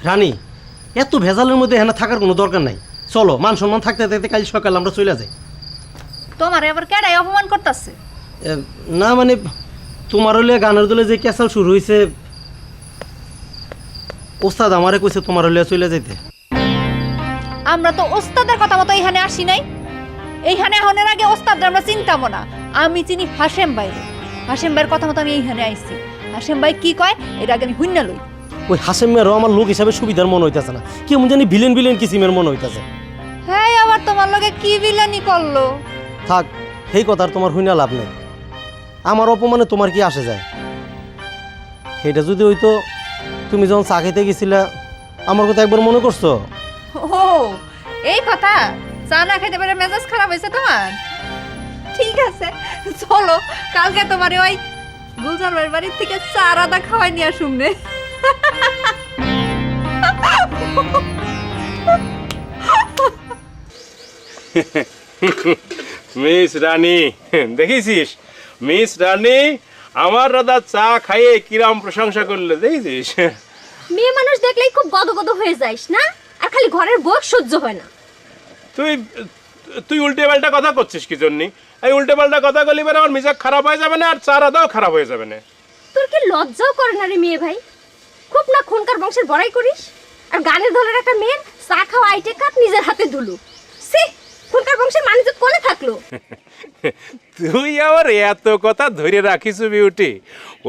রানী, এত ভেজালের মধ্যে এখানে থাকার কোনো দরকার নাই। চলো, মান সম্মান থাকতে থাকতে কাল সকালে আমরা চলে যাই। তোমার আবার কেডাই অপমান করতেছে? না মানে তোমার হলে গানের দলে যে ক্যাসাল শুরু হয়েছে, ওস্তাদ আমারে কইছে তোমার হলে চলে যাইতে। আমরা তো ওস্তাদের কথা মতো এখানে আসি নাই। এইখানে এখনের আগে ওস্তাদরা আমরা চিনতাম না। আমি চিনি হাশেম ভাইরে। হাশেম ভাইয়ের কথা মতো আমি এইখানে আইছি। হাশেম ভাই কি কয় এর আগে আমি হুইন্না লই। ওই হাশেম মেয়েরও আমার লোক হিসাবে সুবিধার মনে হইতেছে না, কেমন জানি ভিলেন ভিলেন কিসিমের মনে হইতেছে। হ্যাঁ, আবার তোমার লগে কি বিলানি করলো? থাক, সেই কথা আর তোমার হইনা লাভ নেই। আমার অপমানে তোমার কি আসে যায়? সেটা যদি হইতো, তুমি যখন চা খেতে গেছিলা আমার কথা একবার মনে করছো? ও এই কথা, চা না খেতে পারে মেজাজ খারাপ হয়েছে তোমার? ঠিক আছে, চলো কালকে তোমার ওই গুলজার ভাইয়ের বাড়ির থেকে চা রাধা খাওয়াই নিয়ে আসুন রে। মিস রানী, দেখেছিস মিস রানী আমার রাধা চা খাইয়ে কিরাম প্রশংসা করলে, দেখেছিস? মেয়ে মানুষ দেখলেই খুব গদগদ হয়ে যাইস না, আর খালি ঘরের বউ সহ্য হয় না। তুই তুই উল্টে পাল্টা কথা করছিস কি জন্য? এই উল্টে পাল্টা কথা বলি মানে আমার মিজাজ খারাপ হয়ে যাবে না, আর চা রাধাও খারাপ হয়ে যাবে না। তোর কি লজ্জাও করে না রে মেয়ে ভাই? খুব না খুনকার বংশের বড়াই করিস, আর গানের দলের একটা মেয়ের চা খাওয়া আইটে কাপ নিজের হাতে ধুলু। সি, খুনকার বংশের মানুষ কোলে থাকলো। তুই আবার এত কথা ধরে রাখিস বিউটি?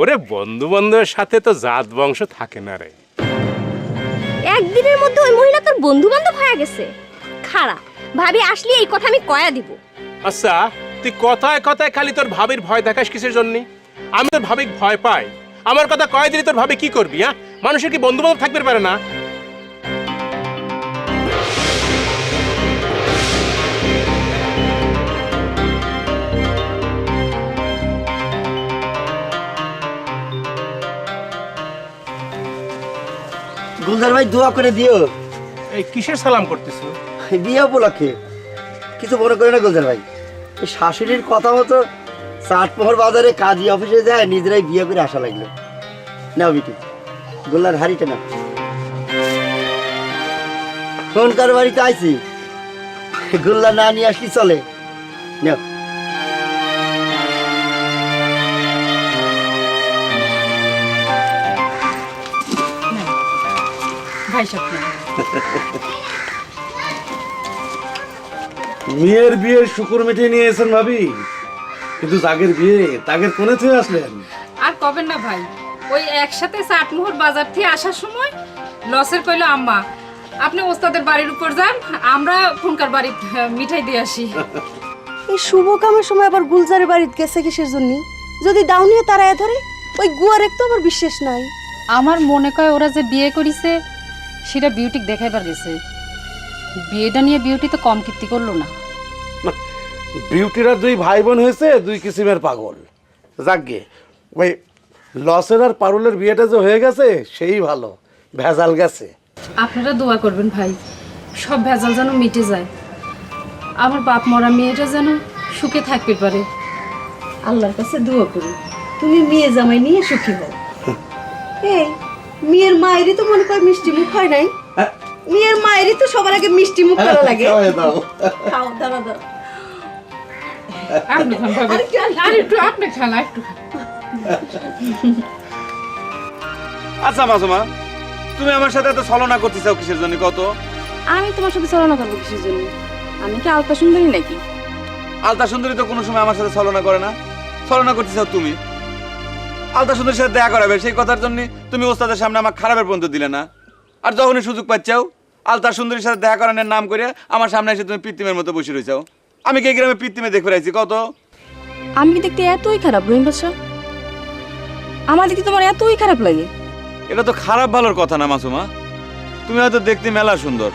ওরে বন্ধু বান্ধবের সাথে তো জাত বংশ থাকে না রে। একদিনের মধ্যে ওই মহিলা তোর বন্ধু বান্ধব হয়ে গেছে? খারাপ ভাবি আসলে এই কথা আমি কয়া দিব। আচ্ছা, তুই কথায় কথায় খালি তোর ভাবির ভয় দেখাস কিসের জন্য? আমি তোর ভাবিক ভয় পাই? আমার কথা কয়ে দিলে তোর ভাবি কি করবি? হ্যাঁ, মানুষের কি বন্ধু বান্ধব থাকতে পারে না? গুলজার ভাই দোয়া করে দিও। এই কিসের সালাম করতেছ? বিয়ে উপলক্ষে কিছু মনে করে না গুলজার ভাই। এই শাশুড়ির কথা মতো চাটমোহর বাজারে কাজী অফিসে যায় নিজেরাই বিয়ে করে আসা লাগলো। নাও বিটি, গোল্লার হাড়িটা না। কোনকার বাড়িতে আইছি, গোল্লা না নিয়ে আসলি চলে। নাও। মেয়ের বিয়ের শুকুর মিটিয়ে নিয়ে এসেন ভাবি, কিন্তু জাগের বিয়ে তাগের কোণে থেকে আসলেন। আর কবেন না ভাই, ওই একসাথে চাটমোহর বাজার থেকে আসার সময় লসের কইলো আম্মা আপনি ওস্তাদের বাড়ির উপর যান, আমরা ফুনকার বাড়ি মিঠাই দিয়ে আসি। এই শুভ কামের সময় আবার গুলজারের বাড়িতে গেছে কিসের জন্য? যদি দাউনিয়ে তারা ধরে ওই গুয়ার তো আমার বিশ্বাস নাই। আমার মনে কয় ওরা যে বিয়ে করিছে সেটা বিউটিক দেখাইবার গেছে। বিয়েটা নিয়ে বিউটি তো কম কীর্তি করলো না। বিউটিরা দুই ভাই বোন হয়েছে দুই কিসিমের পাগল। যাকগে, ওই লসের আর পারুলের বিয়েটা যে হয়ে গেছে সেই ভালো, ভেজাল গেছে। আপনারা দোয়া করবেন ভাই, সব ভেজাল যেন মিটে যায়, আমার বাপ মরা মেয়েটা যেন সুখে থাকতে পারে। আল্লাহর কাছে দোয়া করি তুমি মেয়ে জামাই নিয়ে সুখী হও। এই মেয়ের মায়েরই তো মনে কর মিষ্টি মুখ হয় নাই? মেয়ের মায়েরই তো সবার আগে মিষ্টি মুখ করা লাগে। খাও, দাঁড়া দাঁড়া। আপনি খান ভাবি, আর একটু আপনি খান একটু। আচ্ছা মাসুমা, তুমি আমার সাথে এত ছলনা করতে চাও কিসের জন্য কত? আমি তোমার সাথে ছলনা করবো কিসের জন্য? আমি কি আলতা সুন্দরী নাকি? আলতা সুন্দরী তো কোনো সময় আমার সাথে ছলনা করে না। ছলনা করতে চাও তুমি। আলতা সুন্দরীর সাথে দেখা করাবে সেই কথার জন্য তুমি ওস্তাদের সামনে আমার খারাপের পর্যন্ত দিলে না। আর যখনই সুযোগ পাচ্ছাও আলতা সুন্দরীর সাথে দেখা করানোর নাম করে আমার সামনে এসে তুমি পিত্তিমের মতো বসে রয়েছাও। আমি কি গ্রামে পিত্তিমে দেখে রাখছি কত? আমি কি দেখতে এতই খারাপ রহিম বাদশা? আমার দেখতে তোমার এতই খারাপ লাগে? এটা তো খারাপ ভালোর কথা না মাসুমা। তুমি হয়তো দেখতে মেলা সুন্দর,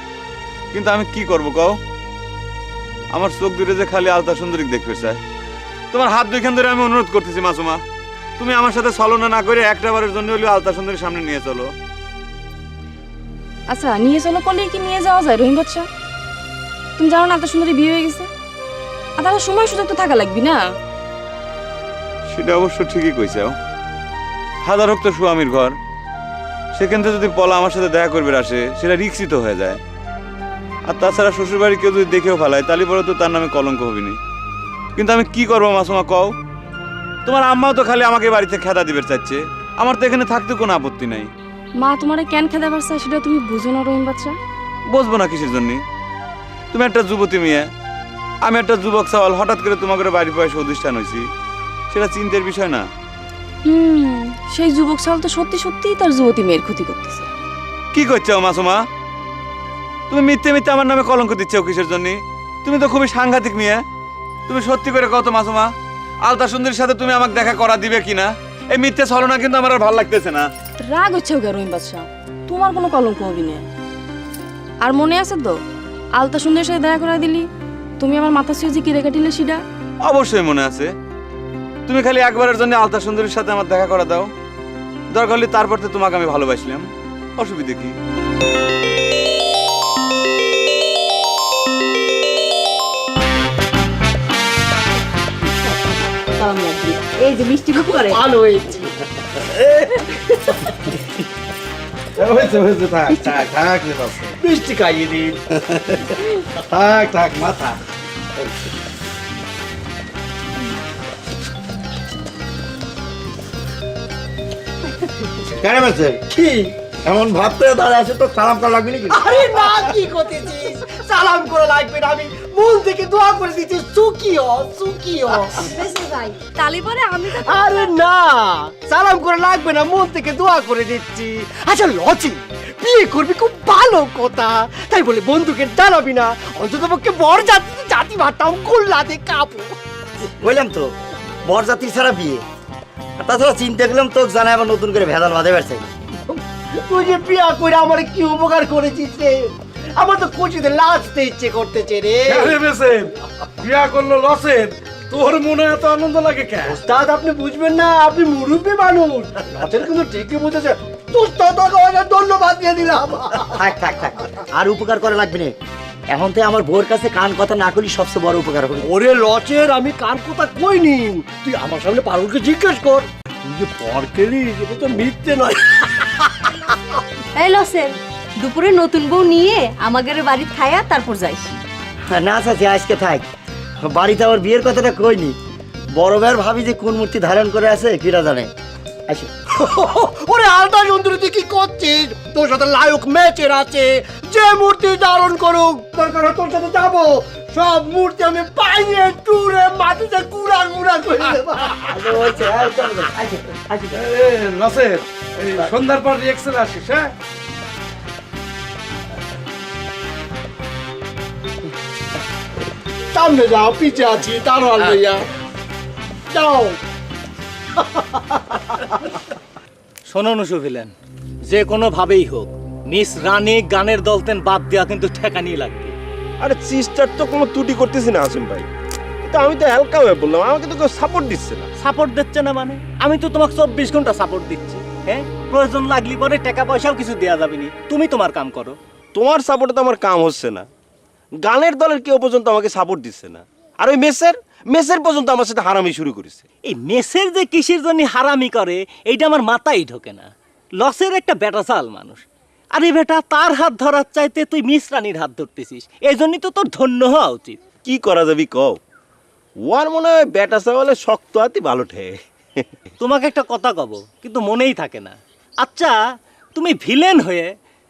কিন্তু আমি কি করব কও? আমার চোখ দূরে যে খালি আলতা সুন্দরী দেখতে চায়। তোমার হাত দুইখান ধরে আমি অনুরোধ করতেছি মাসুমা, তুমি আমার সাথে ছলনা না করে একটা বারের জন্য হলেও আলতা সুন্দরীর সামনে নিয়ে চলো। আচ্ছা নিয়ে চলো করলে কি নিয়ে যাওয়া যায় রহিম বাদশা? তুমি জানো না আলতা সুন্দরী বিয়ে হয়ে গেছে, আর তাহলে সময় সুযোগ তো থাকা লাগবে না? সেটা অবশ্য ঠিকই কইছাও। হাজার হোক তো স্বামীর ঘর, সেখান থেকে যদি পলা আমার সাথে দেখা করবে আসে সেটা রিক্সিত হয়ে যায়। আর তাছাড়া শ্বশুরবাড়ি কেউ যদি দেখেও ফেলায় তাহলে পরে তো তার নামে কলঙ্ক হবিনি। কিন্তু আমি কি করবো মাসুমা কও? তোমার আম্মাও তো খালি আমাকে বাড়িতে খেদা দিবে চাচ্ছে, আমার তো এখানে থাকতে কোনো আপত্তি নাই। মা তোমারে কেন খেতে পারছে সেটা তুমি বুঝো না রহিম বাচ্চা। বুঝবো না কিসের জন্য? তুমি একটা যুবতী মেয়ে, আমি একটা যুবক সওয়াল, হঠাৎ করে তোমাকে বাড়ি বয়সে অধিষ্ঠান হয়েছি, সেটা চিন্তার বিষয় না। সেই যুবক সাল তো সত্যি সত্যিই তার যুবতী মেয়ের ক্ষতি করতেছে। কি করছো মাসুমা? তুমি মিথ্যে মিথ্যে আমার নামে কলঙ্ক দিচ্ছ কিসের জন্য? তুমি তো খুবই সাংঘাতিক মেয়ে। তুমি সত্যি করে কত মাসুমা, আলতা সুন্দরীর সাথে তুমি আমাকে দেখা করা দিবে কিনা? এই মিথ্যে ছলনা কিন্তু আমার আর ভালো লাগতেছে না। রাগ হচ্ছে ওকে রহিম বাচ্চা, তোমার কোনো কলঙ্ক হবি না। আর মনে আছে তো আলতা সুন্দরের সাথে দেখা করাই দিলি, তুমি আমার মাথা ছুঁয়ে যে কিরে কাটিলে সেটা? অবশ্যই মনে আছে। তুমি খালি একবারের জন্য আলতা সুন্দরীর সাথে আমার দেখা করা দাও, দরকার হলে তারপর তো তোমাকে আমি ভালোবাসলাম, অসুবিধে কি? এই যে মিষ্টি মুখ করে ভালো হয়েছে। হয়েছে হয়েছে, থাক থাক থাক রে বাবা। মিষ্টি খাইয়ে দিন। থাক থাক মাথা। কেন বলছে কি? এমন ভাবতে দাঁড়ায় আছে তো সালাম করা লাগবে নাকি? আরে না, কি করতেছিস? সালাম করে লাগবে না, আমি মন থেকে দোয়া করে দিচ্ছি সুখিও সুখিও। ভাই তালি পরে আমি তো আরে না, সালাম করে লাগবে না, মন থেকে দোয়া করে দিচ্ছি। আচ্ছা লচি, বিয়ে করবি খুব ভালো কথা, তাই বলে বন্ধুকে জানাবি না, অন্তত পক্ষে বর জাতি ভাতটাও কল্লাতে কাপু। বললাম তো বরযাত্রী ছাড়া বিয়ে। আর তাছাড়া চিন্তা করলাম তোকে জানাই আবার নতুন করে ভেজাল বাঁধে পারছে। তুই যে বিয়া করে আমার কি উপকার করেছিস রে? আমার তো খুশিতে লাচতে ইচ্ছে করতেছে রে। আরে বেসেন, বিয়া করলো লসেন, তোর মনে এত আনন্দ লাগে কেন? ওস্তাদ আপনি বুঝবেন না, আপনি মুরব্বী মানুষ, লচের কিন্তু ঠিকই বুঝেছে। তোর তো ধন্যবাদ দিয়ে দিলাম। থাক থাক থাক, আর উপকার করা লাগবে না। এখন থেকে আমার বউর কাছে কান কথা না করলে সবচেয়ে বড় উপকার হবে। ওরে লচের, আমি কার কথা কইনি, তুই আমার সামনে পারুলকে জিজ্ঞেস কর। তুই যে পর কেলি, এটা তো মিথ্যে নয়। এই লসেন, দুপুরে নতুন বউ নিয়ে আমাদের বাড়ি খায়া তারপর যাইস। না চাচি, আজকে থাক। বাড়িতে আমার বিয়ের কথাটা কইনি। বড় ভাইয়ের ভাবি যে কোন মূর্তি ধারণ করে আছে কিরা জানে। আসি। ওরে আলতা সুন্দরী, তুই কি করছিস? তোর সাথে লায়ক ম্যাচের আছে, যে মূর্তি ধারণ করুক দরকার হয় তোর সাথে যাবো। সব মূর্তি আমি পাইয়ে টুরে মাটিতে কুড়া কুড়া করে দেবো। লসেন, এই সন্ধ্যার পর রিয়েকশন আসিস। হ্যাঁ, সামনে যাও, পিছে আছি, তারওয়াল লইয়া যাও। শোনো নুসু ভিলেন, যে কোনো ভাবেই হোক মিস রানী গানের দলতেন বাদ দেওয়া কিন্তু ঠেকানি লাগবে। আরে সিস্টার তো কোনো ত্রুটি করতেছি না আসিম ভাই, তো আমি তো হালকা হয়ে বললাম, আমাকে তো কেউ সাপোর্ট দিচ্ছে না। সাপোর্ট দিচ্ছে না মানে? আমি তো তোমাকে 24 ঘন্টা সাপোর্ট দিচ্ছি। হ্যাঁ, প্রয়োজন লাগলি পরে টাকা পয়সাও কিছু দেওয়া যাবে না, তুমি তোমার কাম করো। তোমার সাপোর্টে তো আমার কাম হচ্ছে না। গানের দলের কেউ পর্যন্ত আমাকে সাপোর্ট দিচ্ছে না, আর ওই মেসের পর্যন্ত আমার সাথে হারামি শুরু করেছে। এই মেসের যে কিসের জন্য হারামি করে এইটা আমার মাথায় ঢোকে না। লসের একটা বেটা চাল মানুষ, আরে বেটা তার হাত ধরার চাইতে তুই মিস রানীর হাত ধরতেছিস, এই জন্যই তো তোর ধন্য হওয়া উচিত। কি করা যাবি কও? ওয়ার মনে হয় ব্যাটা চাওয়ালে শক্ত হাতি ভালো ঠে। তোমাকে একটা কথা কব, কিন্তু মনেই থাকে না। আচ্ছা, তুমি ভিলেন হয়ে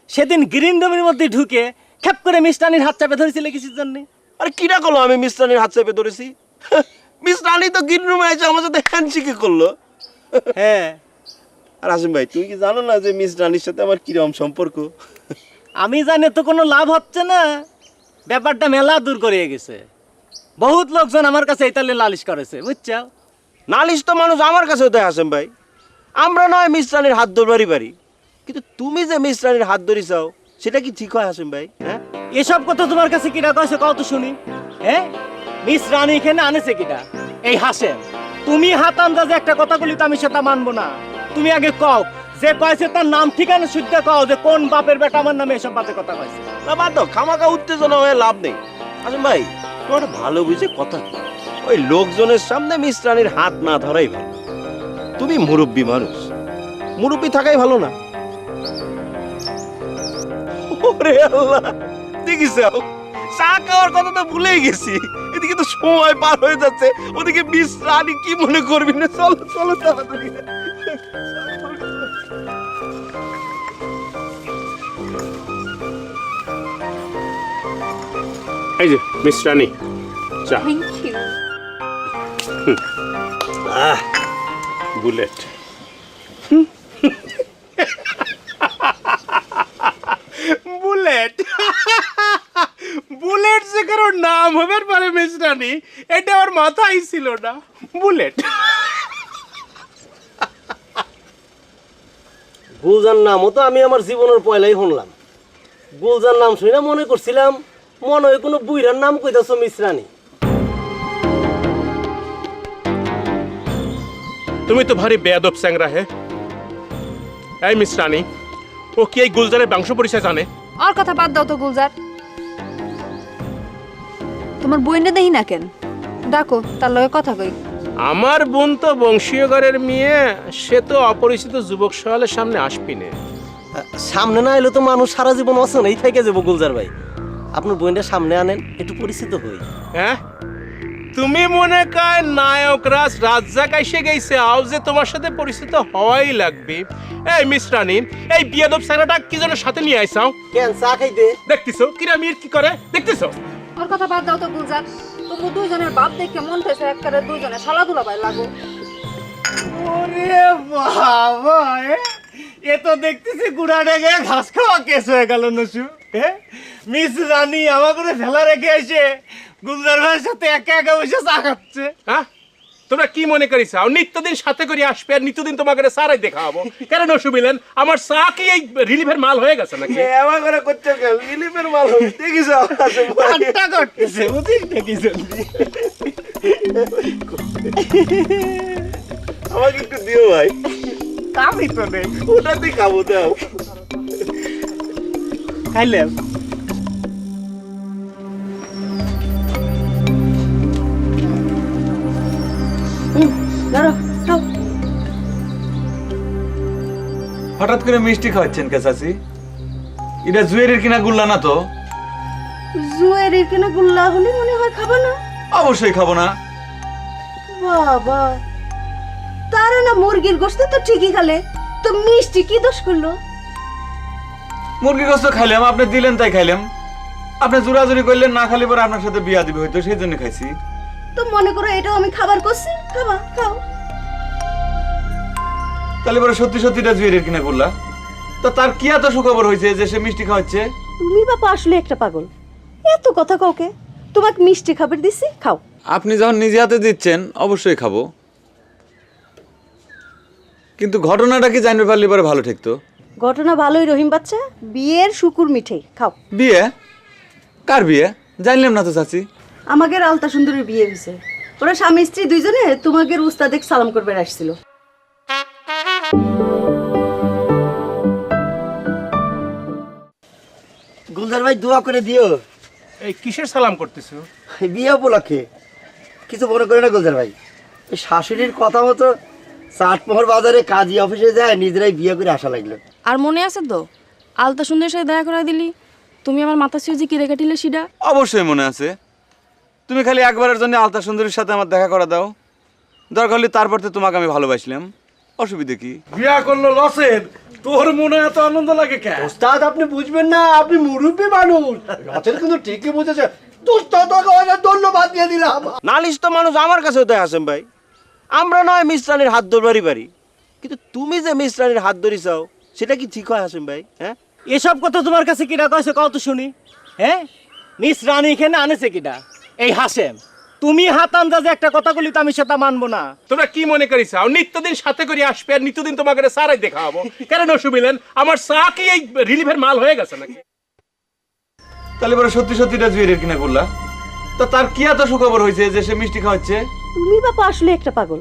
সেদিন গ্রিন রুমের মধ্যে ঢুকে খেপ করে মিস রানীর হাত চাপে ধরেছিলে কিসের জন্য? আরে কিরা করলো আমি মিস রানীর হাত চেপে ধরেছি? মিস রানী তো গ্রিন রুমে এসে আমার সাথে হ্যান্ডশেক করলো। হ্যাঁ, আর আসিম ভাই, তুই কি জানো না যে মিস রানীর সাথে আমার কিরকম সম্পর্ক? আমি জানি তো কোনো লাভ হচ্ছে না, ব্যাপারটা মেলা দূর করে গেছে। বহুত লোকজন আমার কাছে এই তালে লালিশ করেছে, বুঝছো? নালিশ তো মানুষ আমার কাছেও দেয় আসিম ভাই। আমরা নয় মিস রানীর হাত ধরবারই পারি, কিন্তু তুমি যে মিস রানীর হাত ধরি চাও সেটা কি ঠিক হয় আসিম ভাই? হ্যাঁ, এসব কথা তোমার কাছে কিনা কয়েছে কত শুনি? হ্যাঁ, মিস রানী এখানে আনেছে কিটা? এই হাসেন, তুমি হাত আন্দাজে একটা কথা বলি তো আমি সেটা মানবো না। তুমি আগে কও যে কয়েছে তার নাম ঠিকানা শুদ্ধ কও, যে কোন বাপের বেটা আমার নামে এসব বাজে কথা কয়েছে। না বাদ দাও, খামাখা উত্তেজনা হয়ে লাভ নেই। আসিম ভাই, তোমার ভালো বুঝে কথা, ওই লোকজনের সামনে মিস রানীর হাত না ধরাই ভালো। তুমি মুরব্বী মানুষ, মুরব্বী থাকাই ভালো না? ওরে আল্লাহ, দেখিস চা খাওয়ার কথা তো ভুলেই গেছি। এদিকে তো সময় পার হয়ে যাচ্ছে, ওদিকে মিস রানী কি মনে করবি না। চলো চলো তাড়াতাড়ি। এই যে মিস রানী চা। Thank you. Bullet bullet bullet যে কারোর নাম হবে পারে মিস রানী, এটা আমার মাথায় ছিল না। বুলেট গুলজার নামও তো আমি আমার জীবনের পয়লাই শুনলাম। গুলজার নাম শুনে মনে করছিলাম মনে হয় কোনো বুইরার নাম কইতাছো মিশ্রানি। তুমি তো ভারী বেয়াদব স্যাংরা হে। এই মিস রানী, ও কি এই গুলজারের বংশ পরিচয় জানে? আর কথা বাদ দাও তো গুলজার। তোমার বইনে দেই না কেন? ডাকো, তার লগে কথা কই। আমার বোন তো বংশীয় ঘরের মেয়ে, সে তো অপরিচিত যুবক সওয়ালের সামনে আসবি না। সামনে না এলে তো মানুষ সারা জীবন অচেনাই থেকে যাবো। গুলজার ভাই, আপনার বইনটা সামনে আনেন, একটু পরিচিত হই। হ্যাঁ, তুমি মনে কর নায়ক রাজ্জাক এসে গেছে, আও যে তোমার সাথে পরিচিত হওয়াই লাগবে। এই মিস রানী, এই বিয়াদব স্যাংরাটা কি জন্য সাথে নিয়ে আইসাও? কেন চা খাইতে? দেখতেছো কিরামির কি করে, দেখতেছো? আর কথা বাদ দাও তো গুলজার। তুমি দুইজনের বাপ দেখে মন থেকে একবারে দুইজনে শালাদুলা ভাই লাগো। ওরে বাবা, এ তো দেখতেছি গুড়া ডেকে ঘাস খাওয়া কেস হয়ে গেল নসু। মিস রানী আমার করে ফেলা রেখে এসে গুলজার ভাইয়ের সাথে একা একা বসে চা খাচ্ছে। হ্যাঁ, তোমরা কি মনে করিস নিত্যদিন সাথে করে আসবে আর নিত্যদিন তোমাকে সারাই দেখা হবো? কেন নসুবিলেন, আমার চা কি এই রিলিফের মাল হয়ে গেছে নাকি? আমার করে করছে কেন? রিলিফের মাল দেখিস আটটা করতেছে, বুঝিস দেখিস। আমাকে একটু দিও ভাই। কামি তো নেই, ওটাতেই খাবো, দাও। খাইলাম। হঠাৎ করে মিষ্টি খাওয়াচ্ছেন কে চাচি? এটা জুয়েরির কিনা গুল্লা না তো? জুয়েরির কিনা গুল্লা হলে মনে হয় খাবো না। অবশ্যই খাবো না। বাবা, তারা না মুরগির গোশত তো ঠিকই খালে, তো মিষ্টি কি দোষ করলো? মুরগি গোস্ত খাইলাম, আপনি দিলেন তাই খাইলাম। আপনি জোরাজুরি করলেন, না খালি পরে আপনার সাথে বিয়া দিবে হয়তো, সেই জন্য খাইছি। তো মনে করো এটাও আমি খাবার করছি, খাবা খাও। তাহলে পরে সত্যি সত্যিটা জুয়েরির কিনা গুল্লা? তো তার কি এত সুখবর হয়েছে যে সে মিষ্টি খাওয়াচ্ছে? তুমি বাবা আসলে একটা পাগল, এত কথা কাউকে। তোমাকে মিষ্টি খাবার দিছি, খাও। আপনি যখন নিজে হাতে দিচ্ছেন অবশ্যই খাবো, কিন্তু ঘটনাটা কি জানতে পারলে পরে ভালো ঠেকতো। ঘটনা ভালোই রহিম বাচ্চা, বিয়ের শুকুর মিঠাই খাও। বিয়ে? কার বিয়ে? জানলাম না তো চাচি। আমাদের আলতা সুন্দরীর বিয়ে হয়েছে, ওরা স্বামী স্ত্রী দুইজনে তোমাদের উস্তাদেক সালাম করবে আসছিল। গুলজার ভাই দোয়া করে দিও। এই কিসের সালাম করতেছো? এই বিয়ে উপলক্ষে কিছু মনে করে না গুলজার ভাই। এই শাশুড়ির কথা মতো চাটমোহর বাজারে কাজী অফিসে যায় নিজেরাই বিয়ে করে আসা লাগলো। আর মনে আছে তো আলতা সুন্দরের সাথে দেখা করে দিলি, তুমি আমার মাথা সুজি কিরে কাটিলে সেটা? অবশ্যই মনে আছে। তুমি খালি একবারের জন্য আলতা সুন্দরীর সাথে আমার দেখা করা দাও, দরকার হলে তারপর তো তোমাকে আমি ভালোবাসলাম, অসুবিধে কি? বিয়া করলো লসের, তোর মনে এত আনন্দ লাগে কেন? ওস্তাদ আপনি বুঝবেন না, আপনি মুরব্বী মানুষ। রাতের কিন্তু ঠিকই বুঝেছে। ধন্যবাদ দিয়ে দিলাম। নালিশ তো মানুষ আমার কাছেও দেয় হাসেম ভাই। আমরা নয় মিশ্রানির হাত ধরবারই পারি, কিন্তু তুমি যে মিশ্রানির হাত ধরি চাও সেটা কি ঠিক হয় হাসেম ভাই? হ্যাঁ, এসব কথা তোমার কাছে কিনা কয়েছে কত শুনি। হ্যাঁ, মিশ্রানি এখানে আনেছে কিনা? এই হাসেম, তুমি হাত আন্দাজে একটা কথা বলি তো আমি সেটা মানবো না। তোমরা কি মনে করিস নিত্যদিন সাথে করে আসবে আর নিত্যদিন তোমাকে সারাই দেখা হবো? কেন নসুবিলেন, আমার চা কি এই রিলিফের মাল হয়ে গেছে নাকি? তাহলে পরে সত্যি সত্যিটা জুয়েরির কিনা গুল্লা? তো তার কি এত সুখবর হয়েছে যে সে মিষ্টি খাওয়াচ্ছে? তুমি বাবা আসলে একটা পাগল,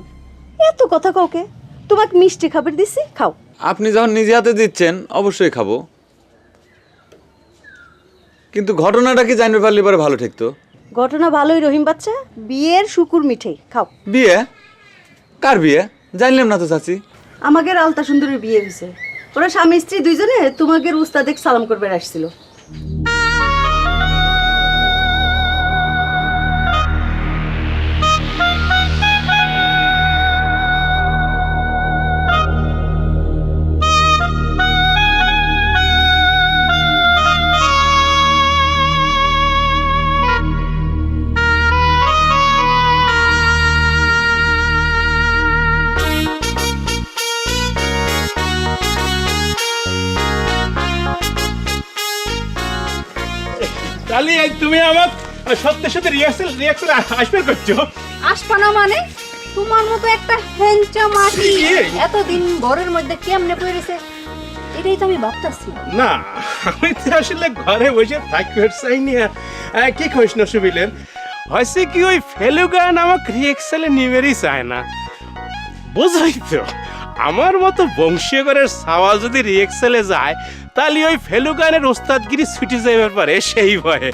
এত কথা কাউকে। তোমাকে মিষ্টি খাবার দিছি, খাও। আপনি যখন নিজে হাতে দিচ্ছেন অবশ্যই খাবো, কিন্তু ঘটনাটা কি জানতে পারলে পরে ভালো ঠেকতো। ঘটনা ভালোই রহিম বাচ্চা, বিয়ের শুকুর মিঠাই খাও। বিয়ে? কার বিয়ে? জানলাম না তো চাচি। আমাদের আলতা সুন্দরীর বিয়ে হয়েছে, ওরা স্বামী স্ত্রী দুইজনে তোমাদের উস্তাদেক সালাম করবে আসছিল। তাহলে এই তুমি আমার সত্যি সত্যি রিয়াকশন আসবে করছো? আসবা না মানে? তোমার মতো একটা হেঞ্চা মাটি কি? এতদিন ঘরের মধ্যে কেমনে পড়েছে এটাই তো আমি ভাবতাছি। না, আমি তো আসলে ঘরে বসে থাকতে চাই না। কি কইস না সুবিলেন, হয়েছে কি ওই ফেলুগা নামক রিয়েক্সেলে নিবেরই চায় না। বুঝাই তো, আমার মতো বংশীয় ঘরের সাওয়াল যদি রিয়েক্সেলে যায় তাহলে ওই ফেলুগানের ওস্তাদগিরি ছুটে যাইবার পারে, সেই ভয়ে।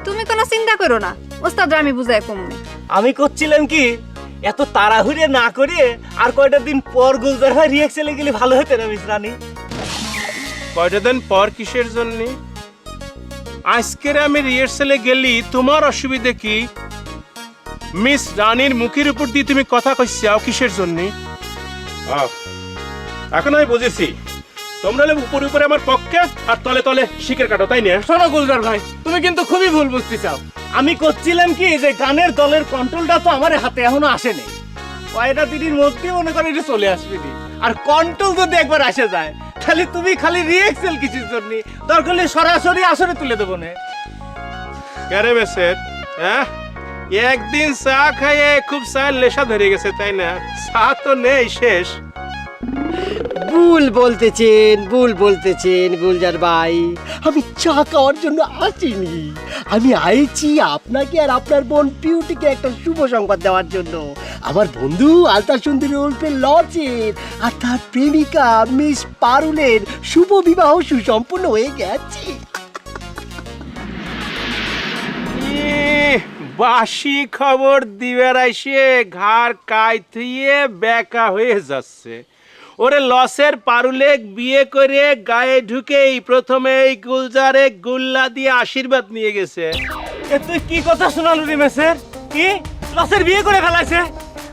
তুমি কোনো চিন্তা করো না, ওস্তাদরা আমি বুঝাই কমনে। আমি করছিলাম কি এত তাড়াহুড়ে না করে আর কয়টা দিন পর গুলজার ভাই রিয়েকশনে গেলে ভালো হতো না মিস রানী? কয়টা দিন পর কিসের জন্য? আজকের আমি রিহার্সালে গেলি তোমার অসুবিধে কি? মিস রানীর মুখের উপর দিয়ে তুমি কথা কইছাও কিসের জন্য? এখন আমি বুঝেছি, তোমরা উপরে উপরে আমার পক্ষে আর তলে তলে শিকের কাটো, তাই না? শোনো গুলজার ভাই, তুমি কিন্তু খুবই ভুল বুঝতে চাও। আমি করছিলাম কি যে গানের দলের কন্ট্রোলটা তো আমার হাতে এখনো আসেনি। কয়টা দিনের মধ্যে মনে করে এটা চলে আসবে নি। আর কন্ট্রোল যদি একবার আসে যায় তাহলে তুমি খালি রিয়েক্সেল কিছুর জন্য দরকার হলে সরাসরি আসরে তুলে দেবো না। কেরে বেসের, হ্যাঁ? একদিন চা খাইয়ে খুব চায়ের নেশা ধরে গেছে, তাই না? চা তো নেই, শেষ। ভুল বলতেছেন গুলজার ভাই, আমি চা খাওয়ার জন্য আসিনি। আমি আইছি আপনাকে আর আপনার বোন পিউটিকে একটা শুভ সংবাদ দেওয়ার জন্য। আমার বন্ধু আলতা সুন্দরী উল্পে লজের আর তার প্রেমিকা মিস পারুলের শুভ বিবাহ সুসম্পন্ন হয়ে গেছে। বাসি খবর দিবার আইসে ঘাড় কাইথিয়ে বেকা হয়ে যাচ্ছে। ওরে লসের পারুলে বিয়ে করে গায়ে ঢুকেই প্রথমে এই গুলজারে গুল্লা দিয়ে আশীর্বাদ নিয়ে গেছে। এ তুই কি কথা শোনালো রে মেসের? কি লসের বিয়ে করে ফেলাইছে?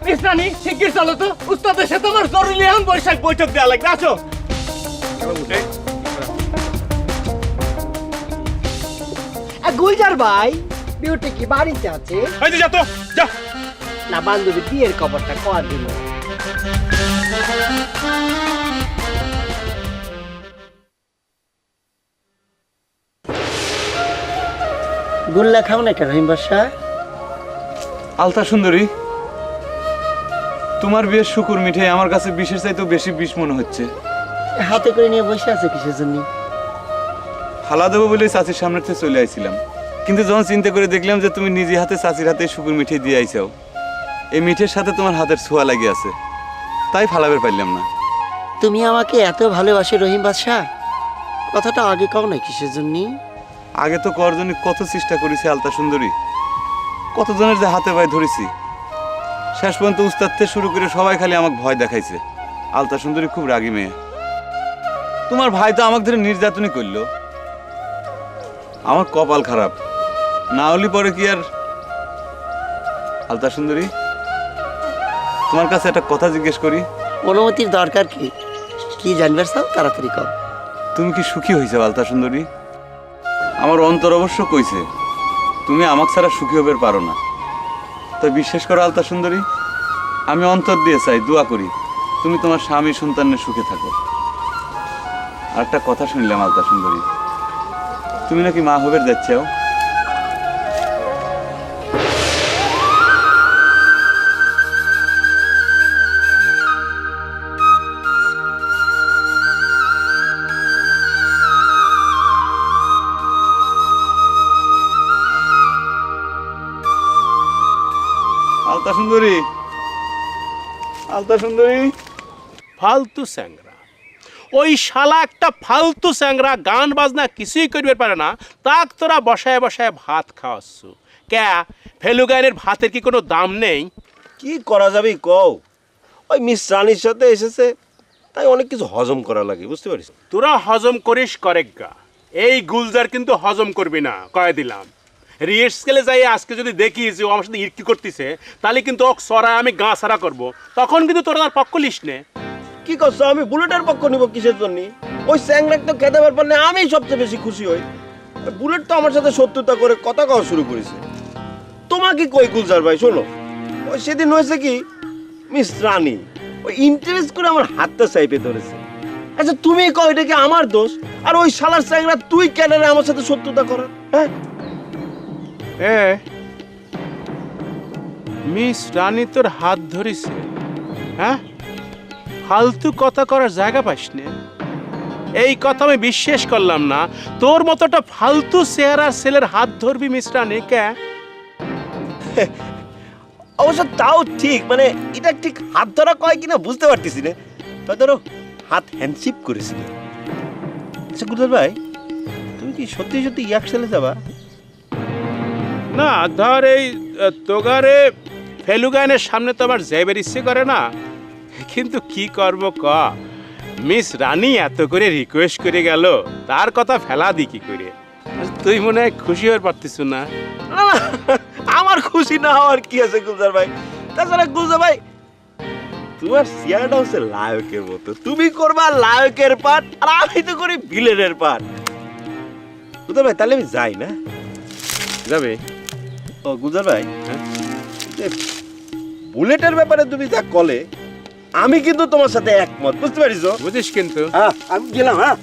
মিস রানী শিগগির চলো তো, উস্তাদের সাথে আমার জরুরি এখন বৈঠক দেওয়া লাগবে। আসো। গুলজার ভাই, বিউটি কি বাড়িতে আছে? এই যে যা তো, যা। না বান্ধবী বিয়ের খবরটা কয়া দিল। গুল্লা খাও না কেন রহিম বাদশা? আলতা সুন্দরী, তোমার বিয়ের শুকুর মিঠাই আমার কাছে বিষের চাইতেও বেশি বিষ মনে হচ্ছে। হাতে করে নিয়ে বসে আছে কিসের জন্য? হালা দেবো বলে চাচির সামনে থেকে চলে আইছিলাম, কিন্তু যখন চিন্তা করে দেখলাম যে তুমি নিজে হাতে চাচির হাতে শুকুর মিঠাই দিয়ে আইসাও, এই মিঠের সাথে তোমার হাতের ছোঁয়া লাগে আছে, তাই ফালাবের পারলাম না। তুমি আমাকে এত ভালোবাসো রহিম বাদশা, কথাটা আগে কাও না কিসের জন্য? আগে তো কর জন্য কত চেষ্টা করেছি আলতা সুন্দরী, কতজনের যে হাতে পায়ে ধরেছি, শেষ পর্যন্ত উস্তাদ থেকে শুরু করে সবাই খালি আমাকে ভয় দেখাইছে। আলতা সুন্দরী খুব রাগী মেয়ে। তোমার ভাই তো আমাকে ধরে নির্যাতনই করলো। আমার কপাল খারাপ, না হলে পরে কি আর। আলতা সুন্দরী, তোমার কাছে একটা কথা জিজ্ঞেস করি। অনুমতির দরকার কি? কি জানবার চাও তাড়াতাড়ি কও। তুমি কি সুখী হয়েছে আলতা সুন্দরী? আমার অন্তর অবশ্য কইছে তুমি আমাকে ছাড়া সুখী হবার পারো না। তো বিশ্বাস করো আলতা সুন্দরী, আমি অন্তর দিয়ে চাই, দোয়া করি তুমি তোমার স্বামী সন্তানের সুখে থাকো। আর একটা কথা শুনলাম আলতা সুন্দরী, তুমি নাকি মা হবার যাচ্ছাও। আলতা সুন্দরী, আলতা সুন্দরী। ফালতু স্যাংরা, ওই শালা একটা ফালতু স্যাংরা, গান বাজনা কিছুই করবে পারে না, তাক তোরা বসায় বসায় ভাত খাওয়াচ্ছ। ক্যা ফেলুগানের ভাতের কি কোনো দাম নেই? কি করা যাবে কও? ওই মিস রানীর সাথে এসেছে, তাই অনেক কিছু হজম করা লাগে, বুঝতে পারিস? তোরা হজম করিস করেক গা, এই গুলজার কিন্তু হজম করবি না, কয়ে দিলাম। রিহার্সেলে যাই আজকে যদি দেখি যে ও আমার সাথে ইরকি করতেছে, তাহলে কিন্তু ওক সরায় আমি গা সারা করবো, তখন কিন্তু তোরা তার পক্ষ লিস নে। কি করছো? আমি বুলেটের পক্ষ নিব কিসের জন্য? ওই স্যাংরাক তো খেতে পারবার না, আমি সবচেয়ে বেশি খুশি হই। ওই বুলেট তো আমার সাথে শত্রুতা করে কথা কওয়া শুরু করেছে। তোমাকে কই গুলজার ভাই, শোনো, ওই সেদিন হয়েছে কি, মিস রানী ওই ইন্টারেস্ট করে আমার হাতটা চাইপে ধরেছে। আচ্ছা তুমি কও এটা কি আমার দোষ? আর ওই শালার স্যাংরা তুই কেন রে আমার সাথে শত্রুতা করার? হ্যাঁ, মিস রানী তোর হাত ধরিছে, হ্যাঁ? ফালতু কথা করার জায়গা পাস না। এই কথা আমি বিশ্বাস করলাম না, তোর মতোটা ফালতু চেহারার ছেলের হাত ধরবি মিস রানী কে? অবশ্য তাও ঠিক, মানে এটা ঠিক হাত ধরা কয় কিনা বুঝতে পারতেছি না। তাই ধরো হাত হ্যান্ডশিপ করেছিল। আচ্ছা গুলজার ভাই, তুমি কি সত্যি সত্যি ইয়াক ছেলে যাবা? না ধর এই তোগারে ফেলুগানের সামনে তো আমার যাইবার ইচ্ছে করে না, কিন্তু কি করব ক, মিস রানী এত করে রিকোয়েস্ট করে গেল, তার কথা ফেলা দি কি করে? তুই মনে হয় খুশি হয়ে পারতিস না? না, না, আমার খুশি না হওয়ার কি আছে গুলজার ভাই? তাছাড়া গুলজার ভাই, তোমার সিয়ারটা হচ্ছে লায়কের মতো, তুমি করবা লায়কের পাঠ আর আমি তো করি ভিলেনের পাঠ। গুলজার ভাই তাহলে আমি যাই না? যাবে? ও গুলজার ভাই, যে বুলেটের ব্যাপারে তুমি যা কলে, আমি কিন্তু তোমার সাথে একমত, বুঝতে পারিস? বুঝিস কিন্তু হ্যাঁ আমি গেলাম। হ্যাঁ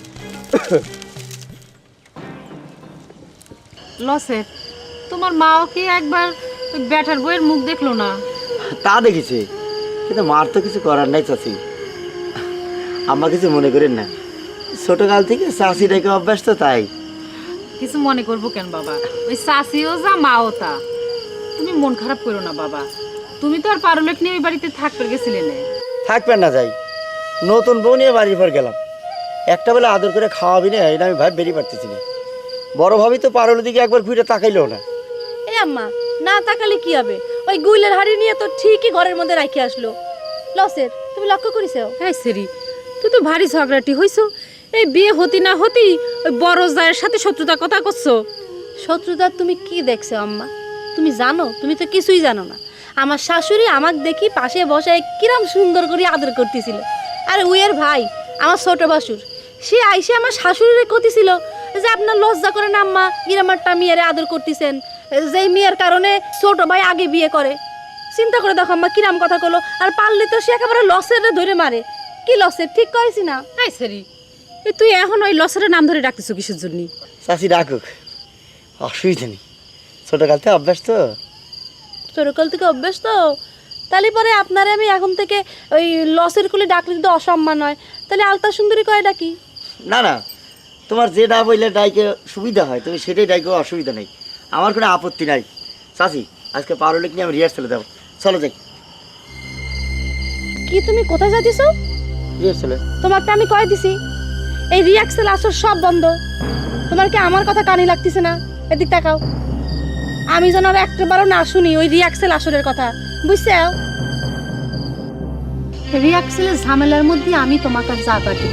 লসের তোমার মাও কি একবার ওই ব্যাটার বইয়ের মুখ দেখলো না? তা দেখেছি, কিন্তু মার তো কিছু করার নাই চাচি। আম্মা কিছু মনে করেন না, ছোটকাল থেকে চাষি রেখে অভ্যাস তো, তাই। কিছু মনে করবো কেন বাবা, ওই শাশিও যা মাও তা। তুমি মন খারাপ করো না বাবা, তুমি তো আর পারুলেখ নিয়ে ওই বাড়িতে থাকতে গেছিলে না। থাকবেন না যাই, নতুন বউ নিয়ে বাড়ির পর গেলাম, একটা বেলা আদর করে খাওয়াবি না এটা আমি ভাব বেরিয়ে পারতেছি না। বড় ভাবি তো পারুলের দিকে একবার ঘুরে তাকাইলেও না। এ আম্মা, না তাকালে কি হবে? ওই গুইলের হাড়ি নিয়ে তো ঠিকই ঘরের মধ্যে রাখি আসলো। লসের তুমি লক্ষ্য করিছো? হ্যাঁ সেরি, তুই তো ভারী ঝগড়াটি হইছো। এই বিয়ে হতি না হতি ওই বড় জায়ের সাথে শত্রুতা কথা করছো। শত্রুতা তুমি কি দেখছো আম্মা? তুমি জানো? তুমি তো কিছুই জানো না। আমার শাশুড়ি আমাকে দেখি পাশে বসে কিরাম সুন্দর করে আদর করতেছিল। আর উইয়ের ভাই আমার ছোট বাসুর, সে আইসে আমার শাশুড়িরে কতিছিল যে আপনার লজ্জা করে না আম্মা, ইরামারটা মেয়েরে আদর করতেছেন, যেই মেয়ের কারণে ছোট ভাই আগে বিয়ে করে। চিন্তা করে দেখো আম্মা কিরাম কথা কলো। আর পারলে তো সে একেবারে লসের ধরে মারে। কি লসের ঠিক করেছি না? হ্যাঁ সেরি, তুই এখন ওই লসের নাম ধরে ডাকতেছো কিসের জন্য? চাষি ডাকুক, অসুবিধা নেই, ছোটকাল থেকে অভ্যাস তো। ছোটকাল থেকে অভ্যাস তো, তাহলে পরে আপনারে আমি এখন থেকে ওই লসের কুলে ডাকলে যদি অসম্মান হয়, তাহলে আলতা সুন্দরী কয় ডাকি? না না, তোমার যে ডাক বললে ডাইকে সুবিধা হয় তুমি সেটাই ডাইকেও অসুবিধা নেই, আমার কোনো আপত্তি নাই। চাচি আজকে পারুলেক নিয়ে আমি রিহার্সেলে যাবো, চলো যাই। কি তুমি কোথায় যাচ্ছিস? রিহার্সেলে। তোমাকে আমি কয়ে দিছি এই রিয়াক্সেল আসর সব বন্ধ। তোমার কি আমার কথা কানে লাগতেছে না? এদিক তাকাও, আমি যেন আর একবারও না শুনি ওই রিয়াক্সেল আসরের কথা, বুঝছো? রিয়াক্সেলের ঝামেলার মধ্যে আমি তোমাকে যা কাটিব।